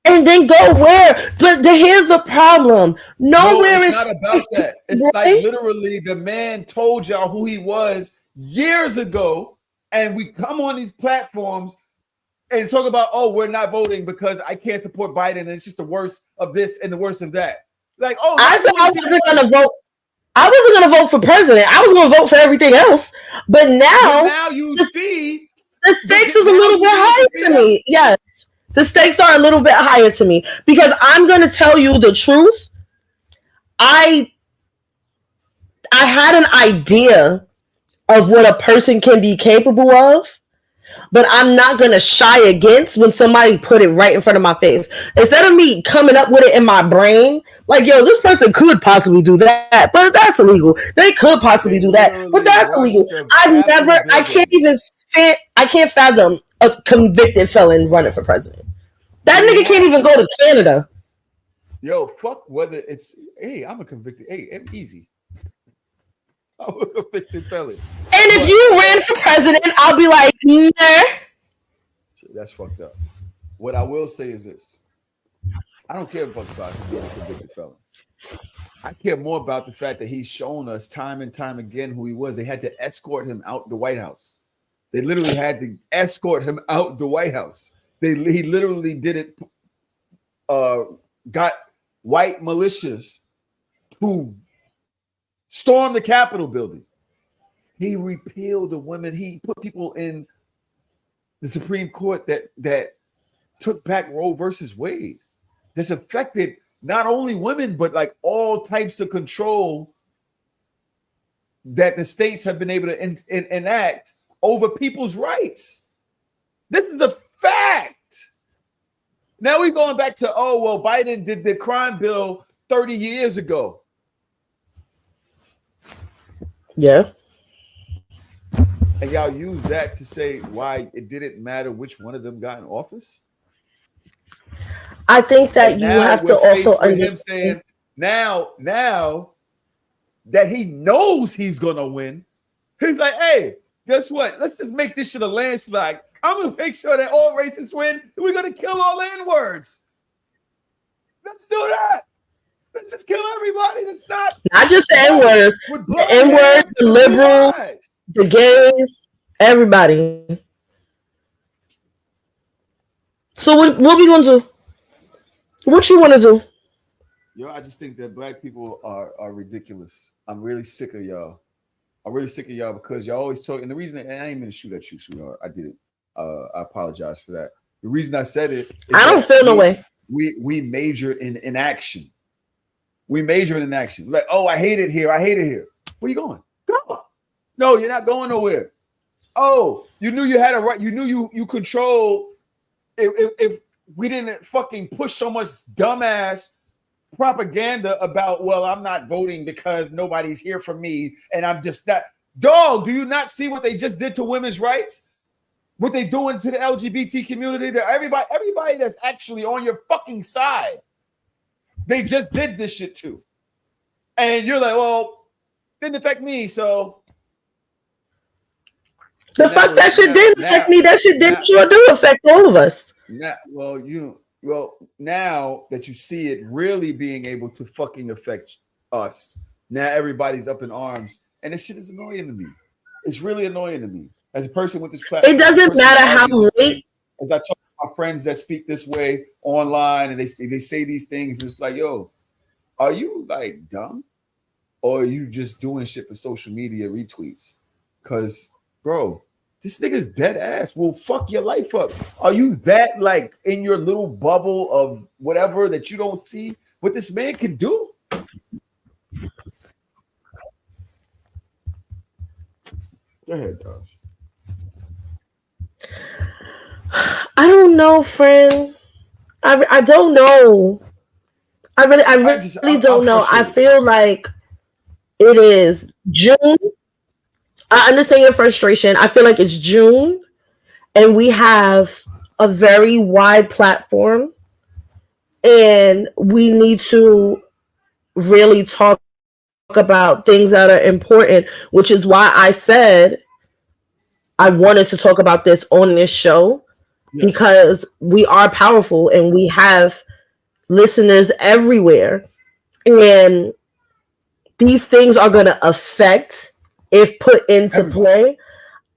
D: and then go where? But here's the problem. Nowhere
B: it's not about that. It's right? Like literally the man told y'all who he was years ago, and we come on these platforms and talk about, we're not voting because I can't support Biden, and it's just the worst of this and the worst of that. Like,
D: I said I wasn't gonna vote. I wasn't gonna vote for president. I was gonna vote for everything else. But now
B: you see.
D: The stakes is a little bit higher to me. Yes. The stakes are a little bit higher to me because I'm going to tell you the truth. I had an idea of what a person can be capable of, but I'm not going to shy against when somebody put it right in front of my face. Instead of me coming up with it in my brain, like, this person could possibly do that, but that's illegal. They could possibly do that, but that's illegal. I can't fathom a convicted felon running for president. That nigga can't even go to Canada.
B: Fuck whether it's, hey, I'm a convicted, hey, easy. I'm a convicted felon.
D: And if you ran for president, I'll be like, nah.
B: That's fucked up. What I will say is this. I don't care fuck about him being a convicted felon. I care more about the fact that he's shown us time and time again who he was. They had to escort him out the White House. They literally had to escort him out the White House. He literally did it. Got white militias to storm the Capitol building. He repealed the women. He put people in the Supreme Court that took back Roe versus Wade. This affected not only women, but like all types of control that the states have been able to enact over people's rights. This is a fact. Now we're going back to, oh, well, Biden did the crime bill 30 years ago.
D: Yeah.
B: And y'all use that to say why it didn't matter which one of them got in office?
D: I think that you have to also understand.
B: Him saying, now that he knows he's going to win, he's like, hey, guess what? Let's just make this shit a landslide. I'm going to make sure that all racists win. We're going to kill all N-words. Let's do that. Let's just kill everybody that's not
D: just the N-words. The N-words, the liberals, the gays, everybody. So what we going to do? What you want to do?
B: Yo, I just think that black people are ridiculous. I'm really sick of y'all. I'm really sick of y'all because y'all always talk. And the reason, and I ain't mean to shoot at you, sweetheart. I didn't. I apologize for that. The reason I said it is
D: I don't feel no way.
B: We major in inaction. We major in inaction. Like, oh, I hate it here. I hate it here. Where you going? Go. No, you're not going nowhere. Oh, you knew you had a right. You knew you control. If we didn't fucking push so much dumbass propaganda about, well, I'm not voting because nobody's here for me and I'm just that. Dog, do you not see what they just did to women's rights? What they doing to the LGBT community? That everybody that's actually on your fucking side, they just did this shit too. And you're like, well, didn't affect me, so
D: the fuck that shit didn't affect me. That shit didn't sure do affect all of us.
B: Now that you see it really being able to fucking affect us, now everybody's up in arms, and this shit is annoying to me. It's really annoying to me as a person with this platform.
D: It doesn't matter how late.
B: As I talk to my friends that speak this way online, and they say these things, it's like, yo, are you like dumb, or are you just doing shit for social media retweets? Because, bro, this nigga's dead ass will fuck your life up. Are you that like in your little bubble of whatever that you don't see what this man can do? Go ahead, Josh.
D: I don't know, friend. I don't know. I really don't know. I feel like it is June. I understand your frustration. I feel like it's June and we have a very wide platform and we need to really talk about things that are important, which is why I said I wanted to talk about this on this show, because we are powerful and we have listeners everywhere. And these things are going to affect, if put into play,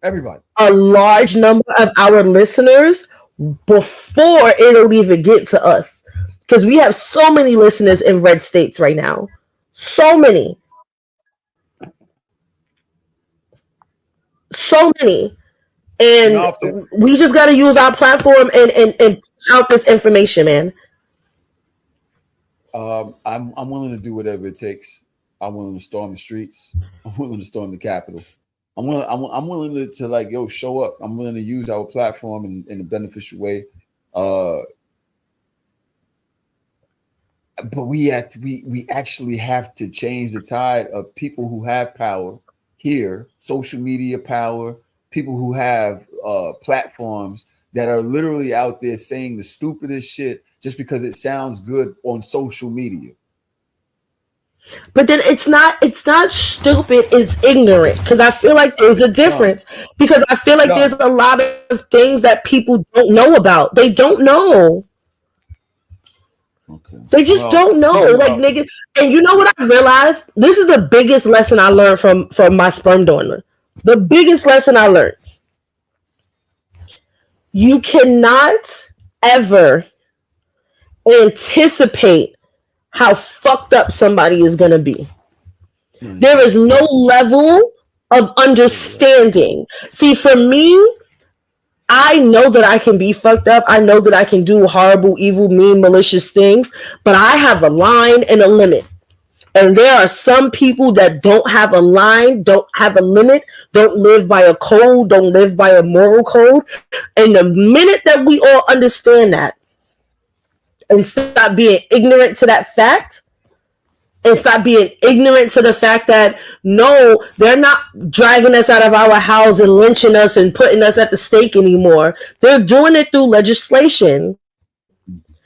D: a large number of our listeners before it'll even get to us. Because we have so many listeners in red states right now. So many. And we just got to use our platform and push out this information, man.
B: I'm willing to do whatever it takes. I'm willing to storm the streets. I'm willing to storm the Capitol. I'm willing to like, yo, show up. I'm willing to use our platform in a beneficial way. But we actually have to change the tide of people who have power here, social media power, people who have platforms that are literally out there saying the stupidest shit just because it sounds good on social media.
D: But then it's not stupid, it's ignorant. Because I feel like there's a difference. Because I feel like there's a lot of things that people don't know about. They don't know.
B: Okay.
D: They just don't know. Like, nigga. And you know what I realized? This is the biggest lesson I learned from my sperm donor. The biggest lesson I learned. You cannot ever anticipate how fucked up somebody is going to be. There is no level of understanding. See, for me, I know that I can be fucked up. I know that I can do horrible, evil, mean, malicious things, but I have a line and a limit. And there are some people that don't have a line, don't have a limit, don't live by a code, don't live by a moral code. And the minute that we all understand that and stop being ignorant to that fact, and stop being ignorant to the fact that no, they're not dragging us out of our house and lynching us and putting us at the stake anymore. They're doing it through legislation.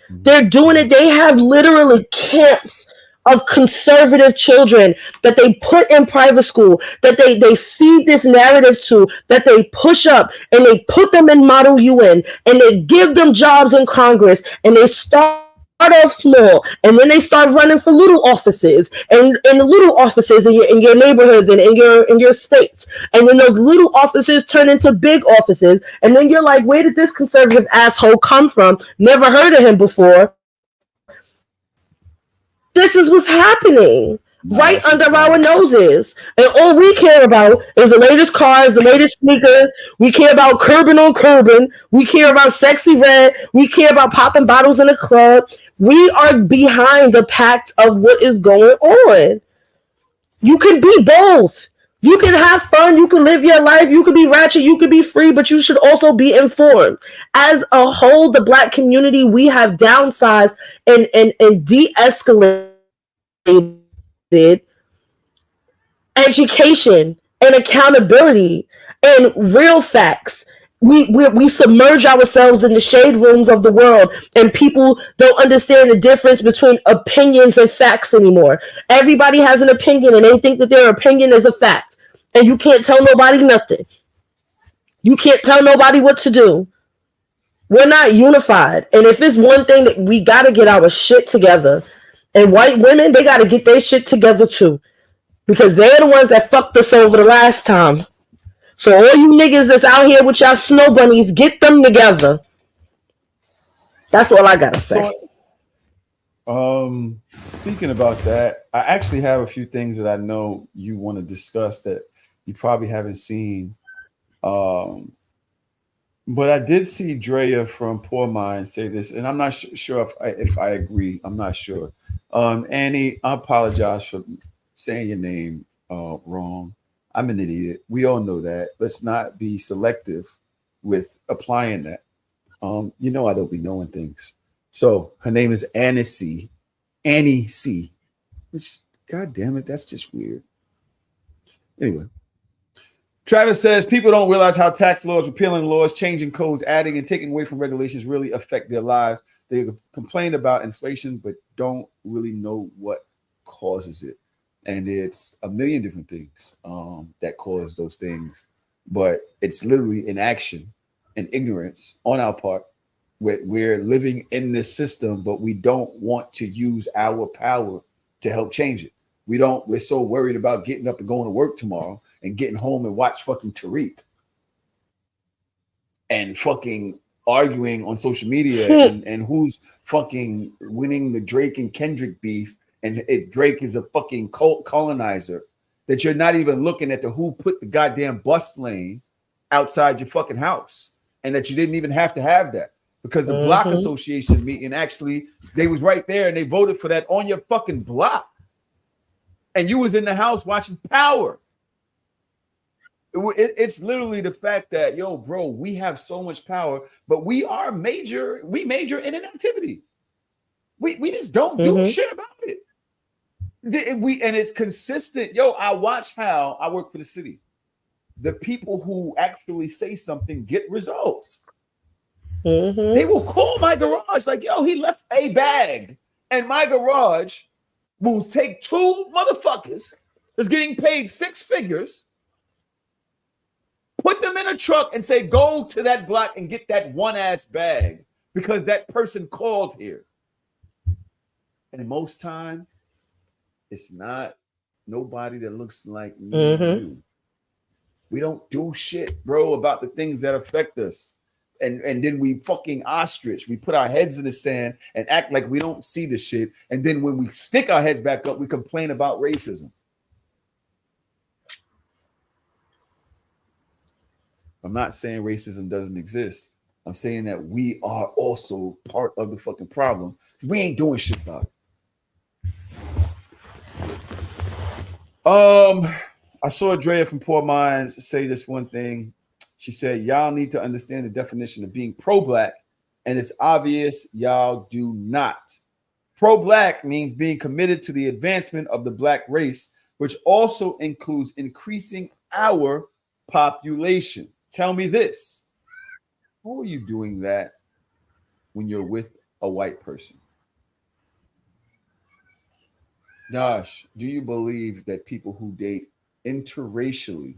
D: They're doing it. They have literally camps of conservative children that they put in private school, that they feed this narrative to, that they push up, and they put them in Model UN, and they give them jobs in Congress, and they start off small, and then they start running for little offices, and in the little offices in your neighborhoods and in your states, and then those little offices turn into big offices, and then you're like, where did this conservative asshole come from? Never heard of him before. This is what's happening right under our noses. And all we care about is the latest cars, the latest sneakers. We care about curbing on curbing. We care about sexy red. We care about popping bottles in a club. We are behind the pact of what is going on. You can be both. You can have fun. You can live your life. You can be ratchet. You can be free, but you should also be informed. As a whole, the Black community, we have downsized and de-escalated education and accountability and real facts. We submerge ourselves in the shade rooms of the world, and people don't understand the difference between opinions and facts anymore. Everybody has an opinion, and they think that their opinion is a fact. And you can't tell nobody nothing. You can't tell nobody what to do. We're not unified. And if it's one thing that we got to get our shit together, and white women, they got to get their shit together too. Because they're the ones that fucked us over the last time. So all you niggas that's out here with y'all snow bunnies, get them together. That's all I gotta say.
B: So, speaking about that, I actually have a few things that I know you want to discuss that you probably haven't seen. But I did see Drea from Poor Mind say this, and I'm not sure if I agree. I'm not sure. Annie, I apologize for saying your name wrong. I'm an idiot. We all know that. Let's not be selective with applying that. You know I don't be knowing things. So her name is Annie C. Which, God damn it, that's just weird. Anyway. Travis says people don't realize how tax laws, repealing laws, changing codes, adding and taking away from regulations really affect their lives. They complain about inflation, but don't really know what causes it. And it's a million different things that cause those things. But it's literally inaction and ignorance on our part. We're living in this system, but we don't want to use our power to help change it. We're so worried about getting up and going to work tomorrow and getting home and watch fucking Tariq and fucking arguing on social media and who's fucking winning the Drake and Kendrick beef. And Drake is a fucking colonizer, that you're not even looking at who put the goddamn bus lane outside your fucking house, and that you didn't even have to have that because the block association meeting, actually, they was right there and they voted for that on your fucking block. And you was in the house watching Power. It's literally the fact that, yo, bro, we have so much power, but we major in inactivity. We just don't do shit about it. And it's consistent. Yo, I watch how I work for the city. The people who actually say something get results. They will call my garage like, yo, he left a bag. And my garage will take two motherfuckers that's getting paid six figures, put them in a truck and say, go to that block and get that one ass bag because that person called here. And most time, it's not nobody that looks like me and you. We don't do shit, bro, about the things that affect us. And then we fucking ostrich. We put our heads in the sand and act like we don't see the shit. And then when we stick our heads back up, we complain about racism. I'm not saying racism doesn't exist. I'm saying that we are also part of the fucking problem. We ain't doing shit about it. I saw Drea from Poor Minds say this one thing. She said, y'all need to understand the definition of being pro-black, and it's obvious y'all do not. Pro-black means being committed to the advancement of the black race, which also includes increasing our population. Tell me this. How are you doing that when you're with a white person? Josh, do you believe that people who date interracially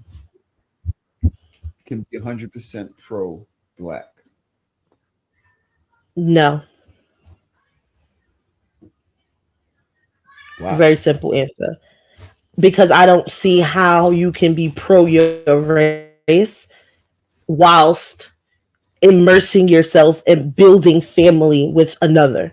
B: can be 100% pro-black?
D: No.
B: Wow.
D: Very simple answer. Because I don't see how you can be pro your race whilst immersing yourself in building family with another.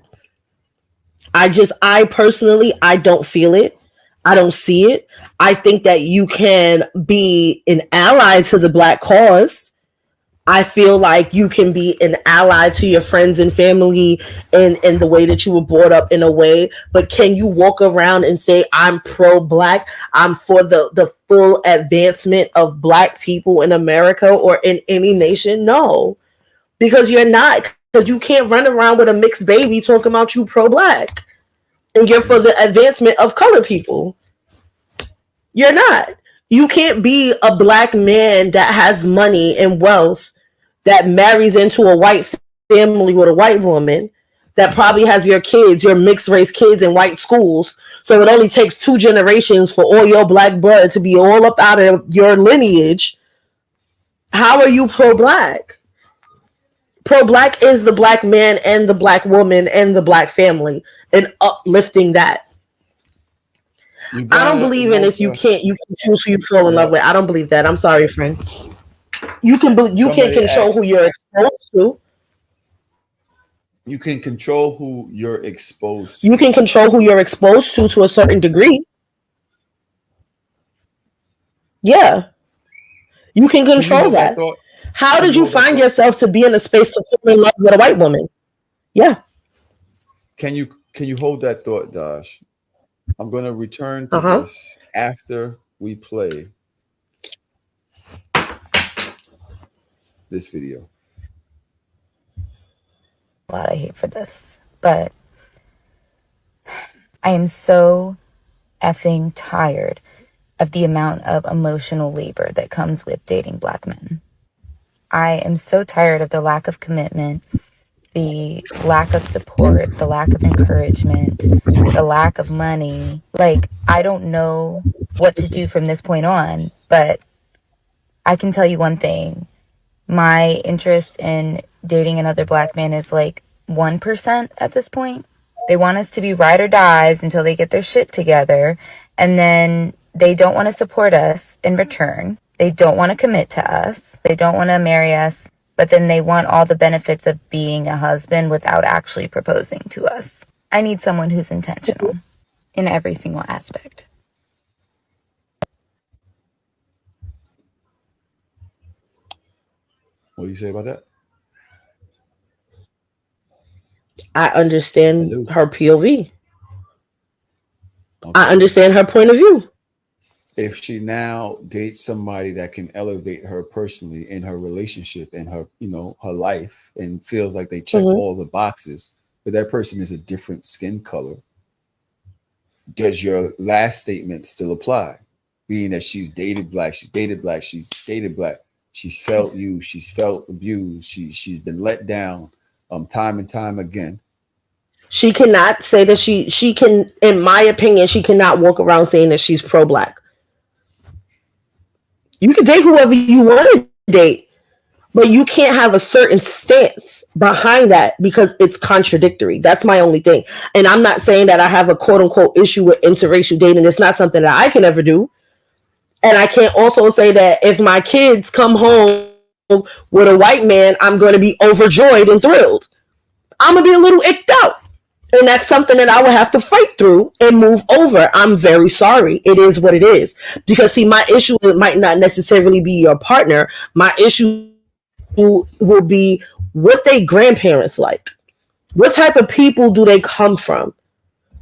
D: I personally, I don't feel it. I don't see it. I think that you can be an ally to the black cause. I feel like you can be an ally to your friends and family in the way that you were brought up in a way. But can you walk around and say, I'm pro-black, I'm for the full advancement of black people in America or in any nation? No, because you're not. Because you can't run around with a mixed baby talking about you pro-black and you're for the advancement of colored people. You're not. You can't be a black man that has money and wealth that marries into a white family with a white woman that probably has your kids, your mixed race kids in white schools. So it only takes 2 generations for all your black blood to be all up out of your lineage. How are you pro-black? Pro-black is the black man and the black woman and the black family and uplifting that. I don't believe in this. You can choose who you fall in love with. I don't believe that. I'm sorry, friend. You can control who you're exposed to.
B: You can control who you're exposed to.
D: You can control who you're exposed to a certain degree. Yeah. You can control that. How did you find yourself to be in a space to fall in love with a white woman? Yeah.
B: Can you hold that thought, Dash? I'm going to return to this after we play this video.
H: A lot of hate for this, but I am so effing tired of the amount of emotional labor that comes with dating black men. I am so tired of the lack of commitment, the lack of support, the lack of encouragement, the lack of money. Like, I don't know what to do from this point on, but I can tell you one thing. My interest in dating another black man is like 1% at this point. They want us to be ride or dies until they get their shit together, and then they don't want to support us in return. They don't want to commit to us. They don't want to marry us. But then they want all the benefits of being a husband without actually proposing to us. I need someone who's intentional in every single aspect.
B: What do you say about that?
D: I understand her POV.
B: Okay.
D: I understand her point of view.
B: If she now dates somebody that can elevate her personally in her relationship and her, her life, and feels like they check all the boxes, but that person is a different skin color, does your last statement still apply? Being that she's dated black, she's felt you, she's felt abused, she's been let down time and time again.
D: She cannot say that she can, in my opinion, she cannot walk around saying that she's pro-black. You can date whoever you want to date, but you can't have a certain stance behind that because it's contradictory. That's my only thing. And I'm not saying that I have a quote unquote issue with interracial dating. It's not something that I can ever do. And I can't also say that if my kids come home with a white man, I'm going to be overjoyed and thrilled. I'm going to be a little icked out. And that's something that I would have to fight through and move over. I'm very sorry. It is what it is. Because, see, my issue might not necessarily be your partner. My issue will be what they grandparents like. What type of people do they come from?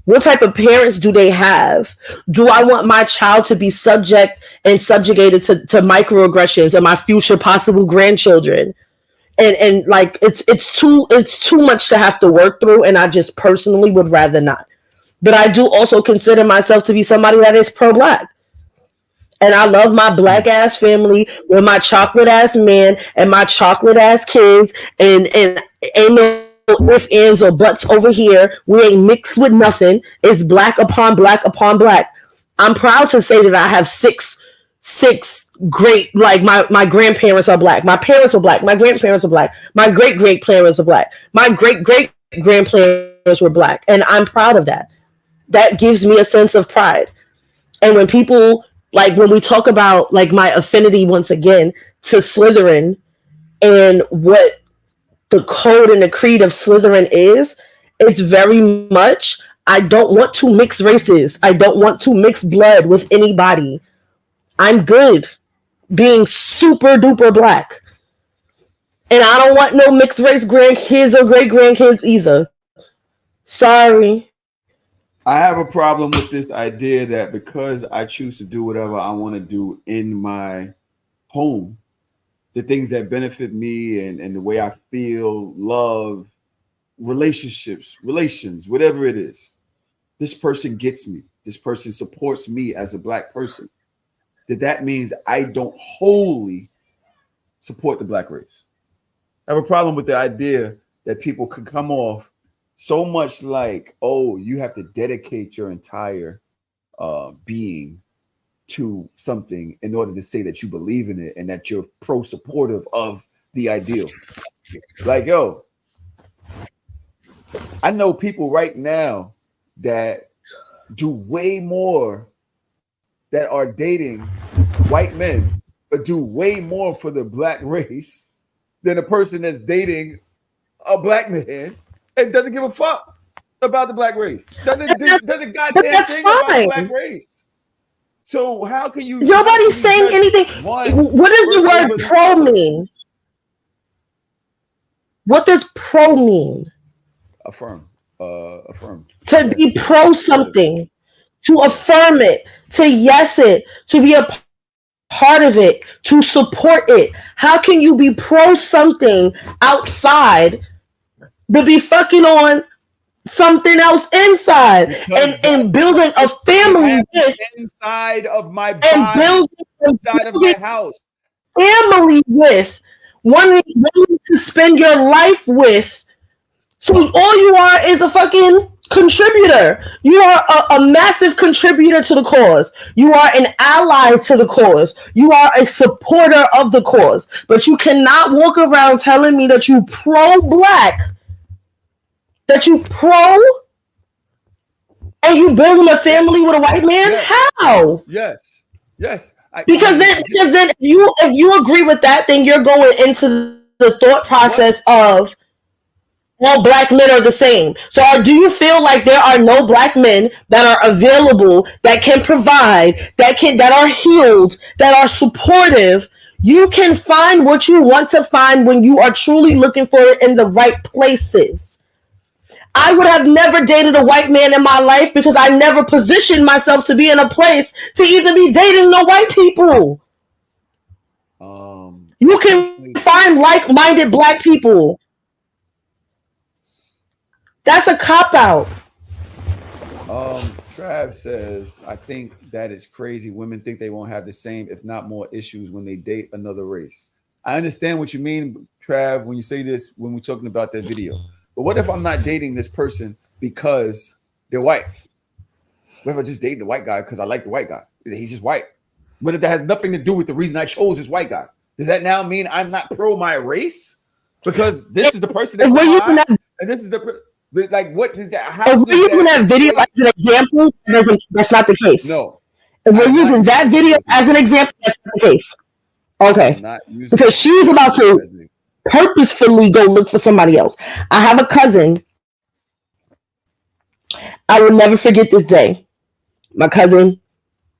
D: What type of parents do they have? Do I want my child to be subject and subjugated to microaggressions and my future possible grandchildren? And like it's too much to have to work through, and I just personally would rather not. But I do also consider myself to be somebody that is pro-black. And I love my black ass family with my chocolate ass man and my chocolate ass kids, and ain't no ifs, ands, or buts over here. We ain't mixed with nothing. It's black upon black upon black. I'm proud to say that I have six great, like my grandparents are black. My parents are black. My grandparents are black. My great parents are black. My great grandparents were black. And I'm proud of that. That gives me a sense of pride. And when people, like when we talk about like my affinity once again to Slytherin and what the code and the creed of Slytherin is, it's very much, I don't want to mix races. I don't want to mix blood with anybody. I'm good being super duper black. And I don't want no mixed race grandkids or great grandkids either. Sorry.
B: I have a problem with this idea that because I choose to do whatever I want to do in my home, the things that benefit me and the way I feel, love, relationships, relations, whatever it is, this person gets me. This person supports me as a black person. That means I don't wholly support the black race. I have a problem with the idea that people could come off so much like, oh, you have to dedicate your entire being to something in order to say that you believe in it and that you're pro-supportive of the ideal. Like, yo, I know people right now that do way more, that are dating white men, but do way more for the black race than a person that's dating a black man and doesn't give a fuck about the black race. Doesn't goddamn thing about the black race. So how can you?
D: Nobody's saying anything. What does the word pro mean? What does pro mean?
B: Affirm.
D: To be pro something, to affirm it, to yes it, to be a part of it, to support it. How can you be pro something outside but be fucking on something else inside and building a family with
B: inside of my body, inside of my house,
D: family with wanting to spend your life with? So all you are is a fucking contributor. You are a massive contributor to the cause. You are an ally to the cause. You are a supporter of the cause. But you cannot walk around telling me that you pro-black, that you pro, and you building a family with a white man? Yes. How?
B: Yes.
D: Because then if you agree with that, then you're going into the thought process of all black men are the same. So do you feel like there are no black men that are available, that can provide, that are healed, that are supportive? You can find what you want to find when you are truly looking for it in the right places. I would have never dated a white man in my life because I never positioned myself to be in a place to even be dating no white people. You can find like-minded black people. That's a cop-out.
B: Trav says, I think that is crazy. Women think they won't have the same, if not more, issues when they date another race. I understand what you mean, Trav, when you say this, when we're talking about that video. But what if I'm not dating this person because they're white. What if I just dated the white guy because I like the white guy? He's just white. But if that has nothing to do with the reason I chose this white guy, does that now mean I'm not pro my race? Because this is the person that and this is the like what is that? How
D: if we're using that video as an example, that's not the case.
B: No.
D: If we're using that video as an example, that's not the case. Okay. Because she's about to purposefully go look for somebody else. I have a cousin. I will never forget this day. My cousin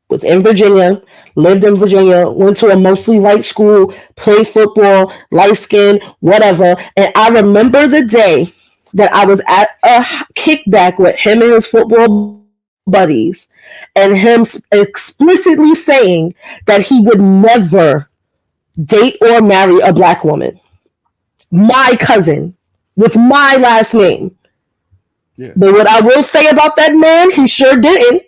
D: was in Virginia, lived in Virginia, went to a mostly white school, played football, light skin, whatever. And I remember the day that I was at a kickback with him and his football buddies, and him explicitly saying that he would never date or marry a black woman. My cousin, with my last name. Yeah. But what I will say about that man, he sure didn't.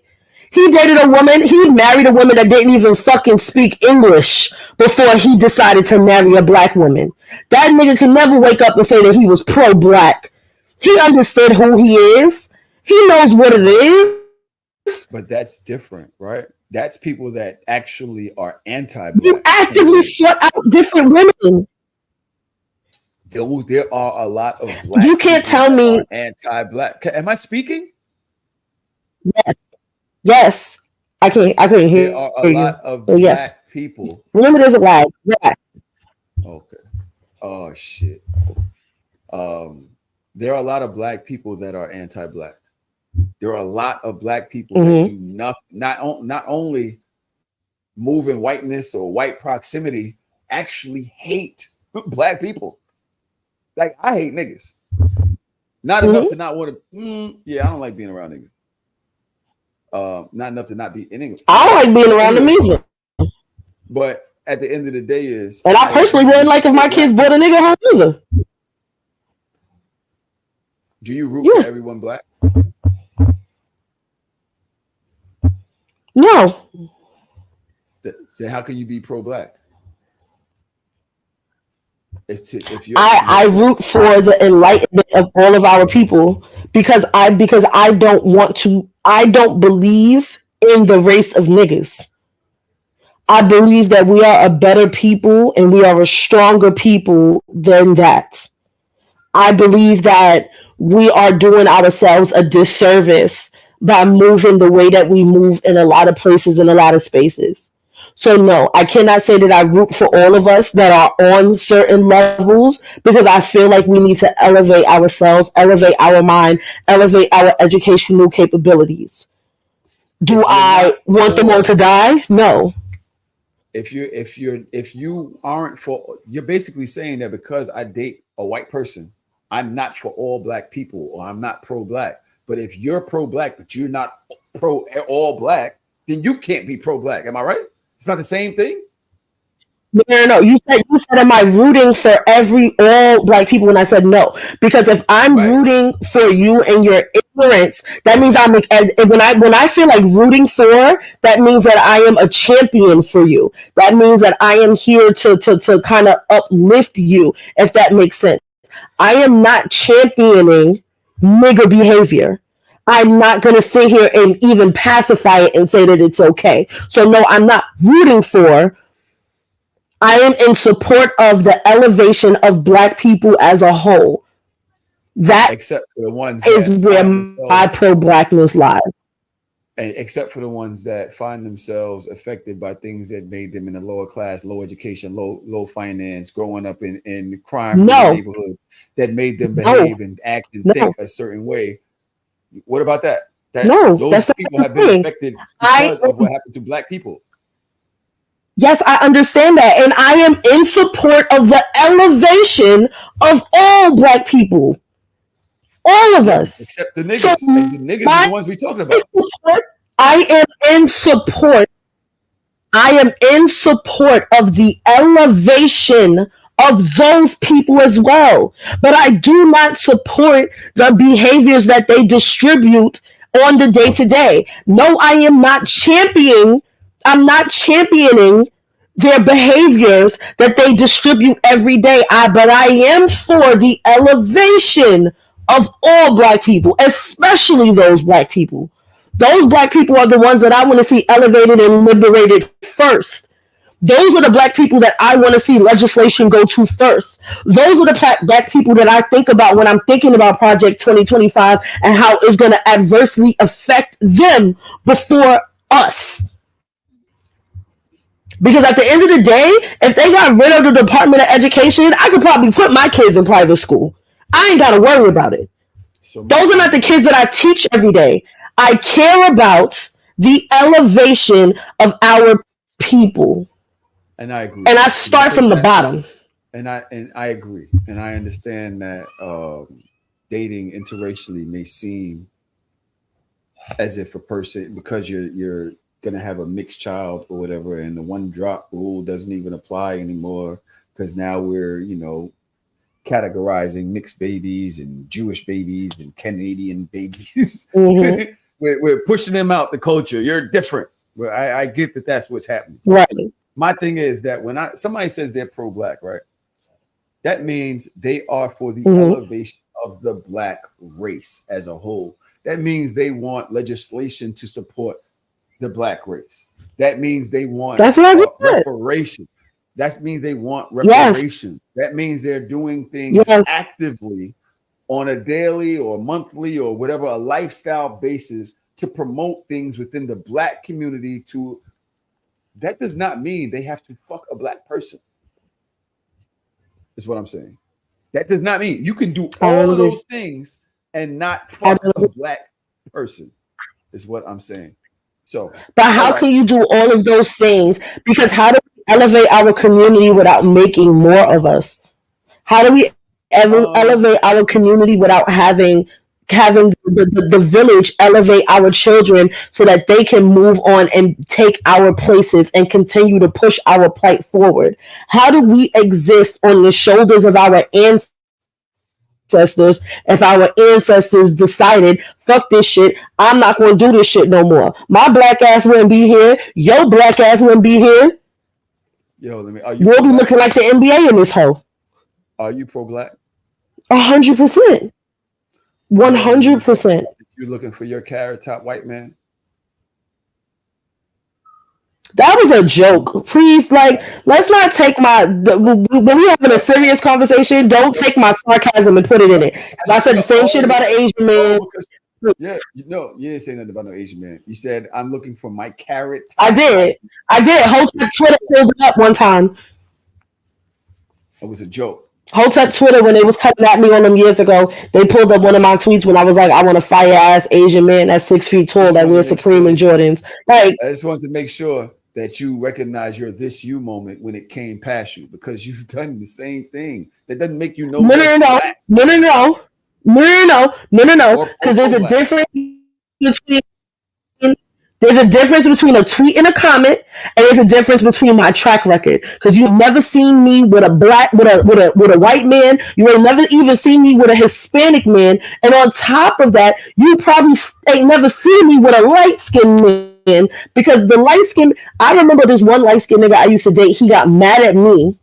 D: He dated a woman, he married a woman that didn't even fucking speak English before he decided to marry a black woman. That nigga could never wake up and say that he was pro-black. He understood who he is. He knows what it is.
B: But that's different, right? That's people that actually are anti-black.
D: You actively shut out different women.
B: There are a lot of black.
D: You can't tell me
B: anti-black. Am I speaking?
D: Yes. I couldn't hear.
B: There are a lot of black people.
D: Remember, there's a lag. Yes.
B: Okay. Oh shit. There are a lot of black people that are anti-black. There are a lot of black people that do not only move in whiteness or white proximity, actually hate black people. Like, I hate niggas. Not enough to not want to. I don't like being around niggas. Not enough to not be in English.
D: I don't like being around them either.
B: But at the end of the day is,
D: and I personally wouldn't like if my kids brought a nigga home either.
B: Do you root for everyone black?
D: No.
B: So how can you be pro-black?
D: I root for the enlightenment of all of our people because I don't believe in the race of niggas. I believe that we are a better people and we are a stronger people than that. I believe that we are doing ourselves a disservice by moving the way that we move in a lot of places, in a lot of spaces. So no, I cannot say that I root for all of us that are on certain levels because I feel like we need to elevate ourselves, elevate our mind, elevate our educational capabilities. Do I want them all to die? No.
B: If you aren't for, you're basically saying that because I date a white person, I'm not for all black people or I'm not pro-black. But if you're pro-black, but you're not pro all black, then you can't be pro-black. Am I right? It's not the same thing.
D: No. You said, am I rooting for all black people? And I said no, because if I'm rooting for you and your ignorance, that means when I feel like rooting for, that means that I am a champion for you. That means that I am here to kind of uplift you, if that makes sense. I am not championing nigger behavior. I'm not going to sit here and even pacify it and say that it's okay. So no, I'm not rooting for. I am in support of the elevation of black people as a whole. That
B: except for the ones
D: is where my pro-blackness lies.
B: And except for the ones that find themselves affected by things that made them in a lower class, low education, low finance, growing up in crime in the neighborhood, that made them behave and act and think a certain way. What about that? Those people have been affected because of what happened to black people.
D: Yes, I understand that. And I am in support of the elevation of all black people. All of us.
B: Except the niggas. So the niggas are the ones we talking about.
D: I am in support. I am in support of the elevation of those people as well. But I do not support the behaviors that they distribute on the day-to-day. No, I am not championing. I'm not championing their behaviors that they distribute every day. But I am for the elevation of all black people, especially those black people. Those black people are the ones that I want to see elevated and liberated first. Those are the black people that I want to see legislation go to first. Those are the black people that I think about when I'm thinking about Project 2025 and how it's going to adversely affect them before us. Because at the end of the day, if they got rid of the Department of Education, I could probably put my kids in private school. I ain't got to worry about it. So those are not the kids that I teach every day. I care about the elevation of our people.
B: And I agree.
D: And I start from the bottom.
B: And I agree. And I understand that dating interracially may seem as if a person, because you're going to have a mixed child or whatever, and the one drop rule doesn't even apply anymore because now we're, categorizing mixed babies and Jewish babies and Canadian babies. Mm-hmm. we're pushing them out the culture. You're different. Well, I get that that's what's happening.
D: Right.
B: My thing is that when somebody says they're pro-black, right, that means they are for the elevation of the black race as a whole. That means they want legislation to support the black race. That means they want reparation. That means they want reparation. Yes. That means they're doing things actively on a daily or monthly or whatever, a lifestyle basis to promote things within the black community. That does not mean they have to fuck a black person. Is what I'm saying. That does not mean you can do all of those things and not fuck a black person. Is what I'm saying. So,
D: but how can you do all of those things? Because how do we elevate our community without making more of us? How do we elevate our community without having the village elevate our children so that they can move on and take our places and continue to push our plight forward? How do we exist on the shoulders of our ancestors if our ancestors decided, fuck this shit, I'm not going to do this shit no more? My black ass wouldn't be here. Your black ass wouldn't be here.
B: We'll
D: be looking like the NBA in this hoe.
B: Are you pro-black?
D: 100%. 100%.
B: You're looking for your carrot top white man?
D: That was a joke. Please, let's not take when we having a serious conversation, don't take my sarcasm and put it in it. I said the same shit about an Asian man.
B: Yeah, you didn't say nothing about no Asian man. You said, I'm looking for my carrot top.
D: I did. Hotep Twitter pulled it up one time.
B: It was a joke.
D: Hotep Twitter, when they was coming at me on them years ago, they pulled up one of my tweets when I was like, I want a fire ass Asian man that's 6 feet tall that wears Supreme and Jordans.
B: I just wanted to make sure that you recognize your this you moment when it came past you, because you've done the same thing. That doesn't make you
D: no. Because there's a difference between a tweet and a comment, and there's a difference between my track record. Because you've never seen me with a white man. You ain't never even seen me with a Hispanic man. And on top of that, you probably ain't never seen me with a light skinned man. Because the light skin, I remember this one light skinned nigga I used to date. He got mad at me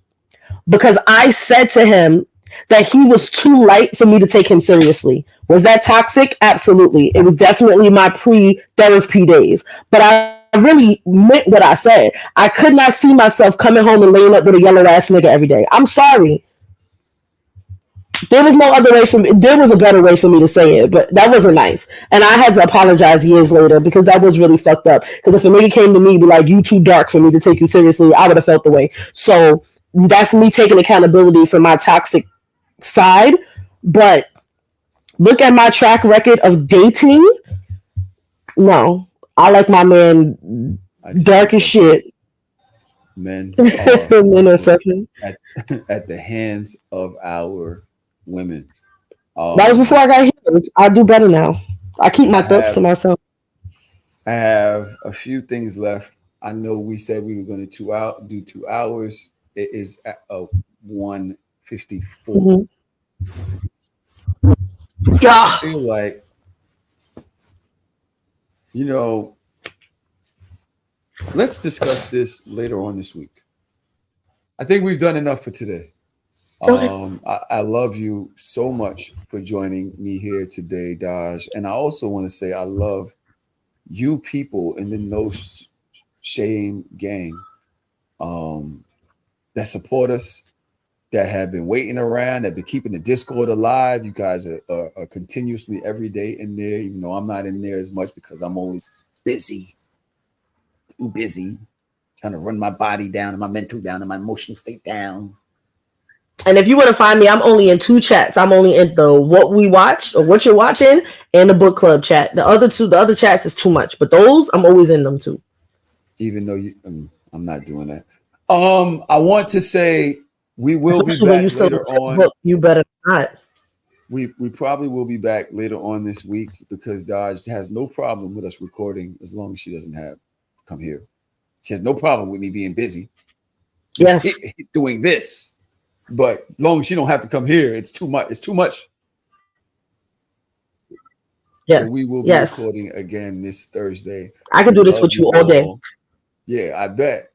D: because I said to him that he was too light for me to take him seriously. Was that toxic? Absolutely. It was definitely my pre-therapy days. But I really meant what I said. I could not see myself coming home and laying up with a yellow ass nigga every day. I'm sorry. There was no other way for me. There was a better way for me to say it, but that wasn't nice. And I had to apologize years later because that was really fucked up. Because if a nigga came to me and be like, you too dark for me to take you seriously, I would have felt the way. So that's me taking accountability for my toxic side. But look at my track record of dating. No, I like my man dark as shit.
B: Men are at the hands of our women.
D: That was before I got here. I do better now. I keep my thoughts to myself.
B: I have a few things left. I know we said we were going to do 2 hours. It is at 1:54.
D: Mm-hmm. Yeah.
B: I feel like, let's discuss this later on this week. I think we've done enough for today. I love you so much for joining me here today, Daj. And I also want to say I love you people in the No Shame gang that support us, that have been waiting around, that been keeping the Discord alive. You guys are continuously every day in there, even though I'm not in there as much because I'm always busy, too busy, trying to run my body down and my mental down and my emotional state down.
D: And if you want to find me, I'm only in 2 chats. I'm only in the what we watched or what you're watching and the book club chat. The other chats is too much, but those I'm always in them too.
B: Even though I'm not doing that. I want to say we will be back later on.
D: Book, you better not.
B: We probably will be back later on this week because Daj has no problem with us recording as long as she doesn't have to come here. She has no problem with me being busy.
D: Yes.
B: Doing this. But as long as she don't have to come here, it's too much. It's too much. Yeah. So we will be recording again this Thursday.
D: I can do this with you all day.
B: Yeah, I bet.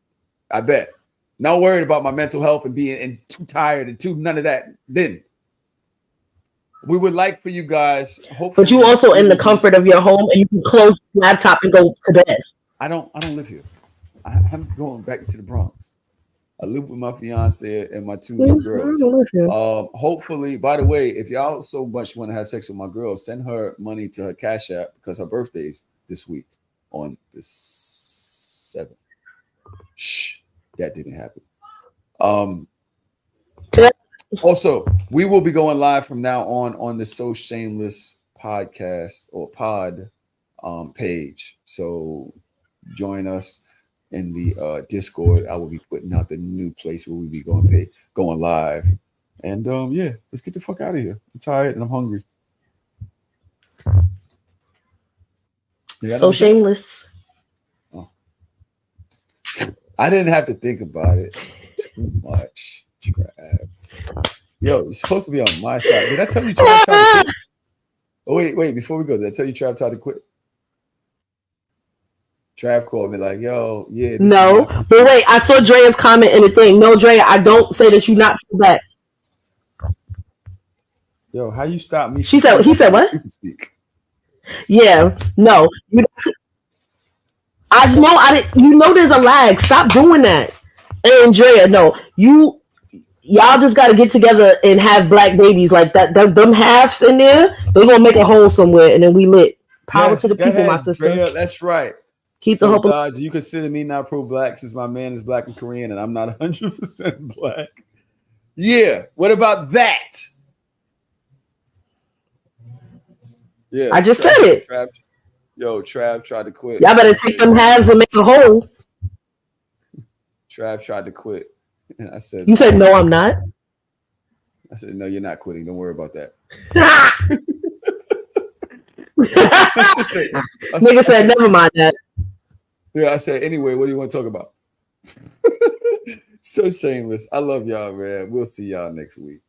B: Not worried about my mental health and being too tired and none of that. Then we would like for you guys.
D: But you also in the comfort of your home and you can close the laptop and go to bed.
B: I don't live here. I'm going back to the Bronx. I live with my fiance and my 2 little girls. Hopefully, by the way, if y'all so much want to have sex with my girl, send her money to her Cash App because her birthday's this week on the 7th. Shh, that didn't happen. Also, we will be going live from now on the So Shameless podcast or pod page. So join us in the Discord. I will be putting out the new place where we'll be going live. And let's get the fuck out of here. I'm tired and I'm hungry.
D: So shameless.
B: Oh. I didn't have to think about it too much. Trav. Yo, you're supposed to be on my side. Did I tell you Trav tried to quit? Oh, wait, before we go, did I tell you Trav tried to quit? Trav called me like, yo, yeah.
D: No, but wait, I saw Drea's comment in the thing. No, Drea, I don't say that you not feel bad.
B: Yo, how you stop me?
D: He said what?
B: You can speak.
D: Yeah, no. I didn't. You know, there's a lag. Stop doing that. And Drea, no, y'all just got to get together and have black babies like that. Them halves in there, they're gonna make a hole somewhere, and then we lit. Power to the people, my sister.
B: Drea, that's right.
D: Keep the hope.
B: Dodge, you consider me not pro-black since my man is black and Korean, and I'm not 100% black. Yeah. What about that? Yeah.
D: I just said it.
B: Trav tried to quit.
D: Y'all better take them halves and make a hole.
B: Trav tried to quit. And I said,
D: you said, no, I'm not.
B: I said, no, you're not quitting. Don't worry about that.
D: Nigga said, never mind that.
B: Yeah, I said, anyway, what do you want to talk about? So shameless. I love y'all, man. We'll see y'all next week.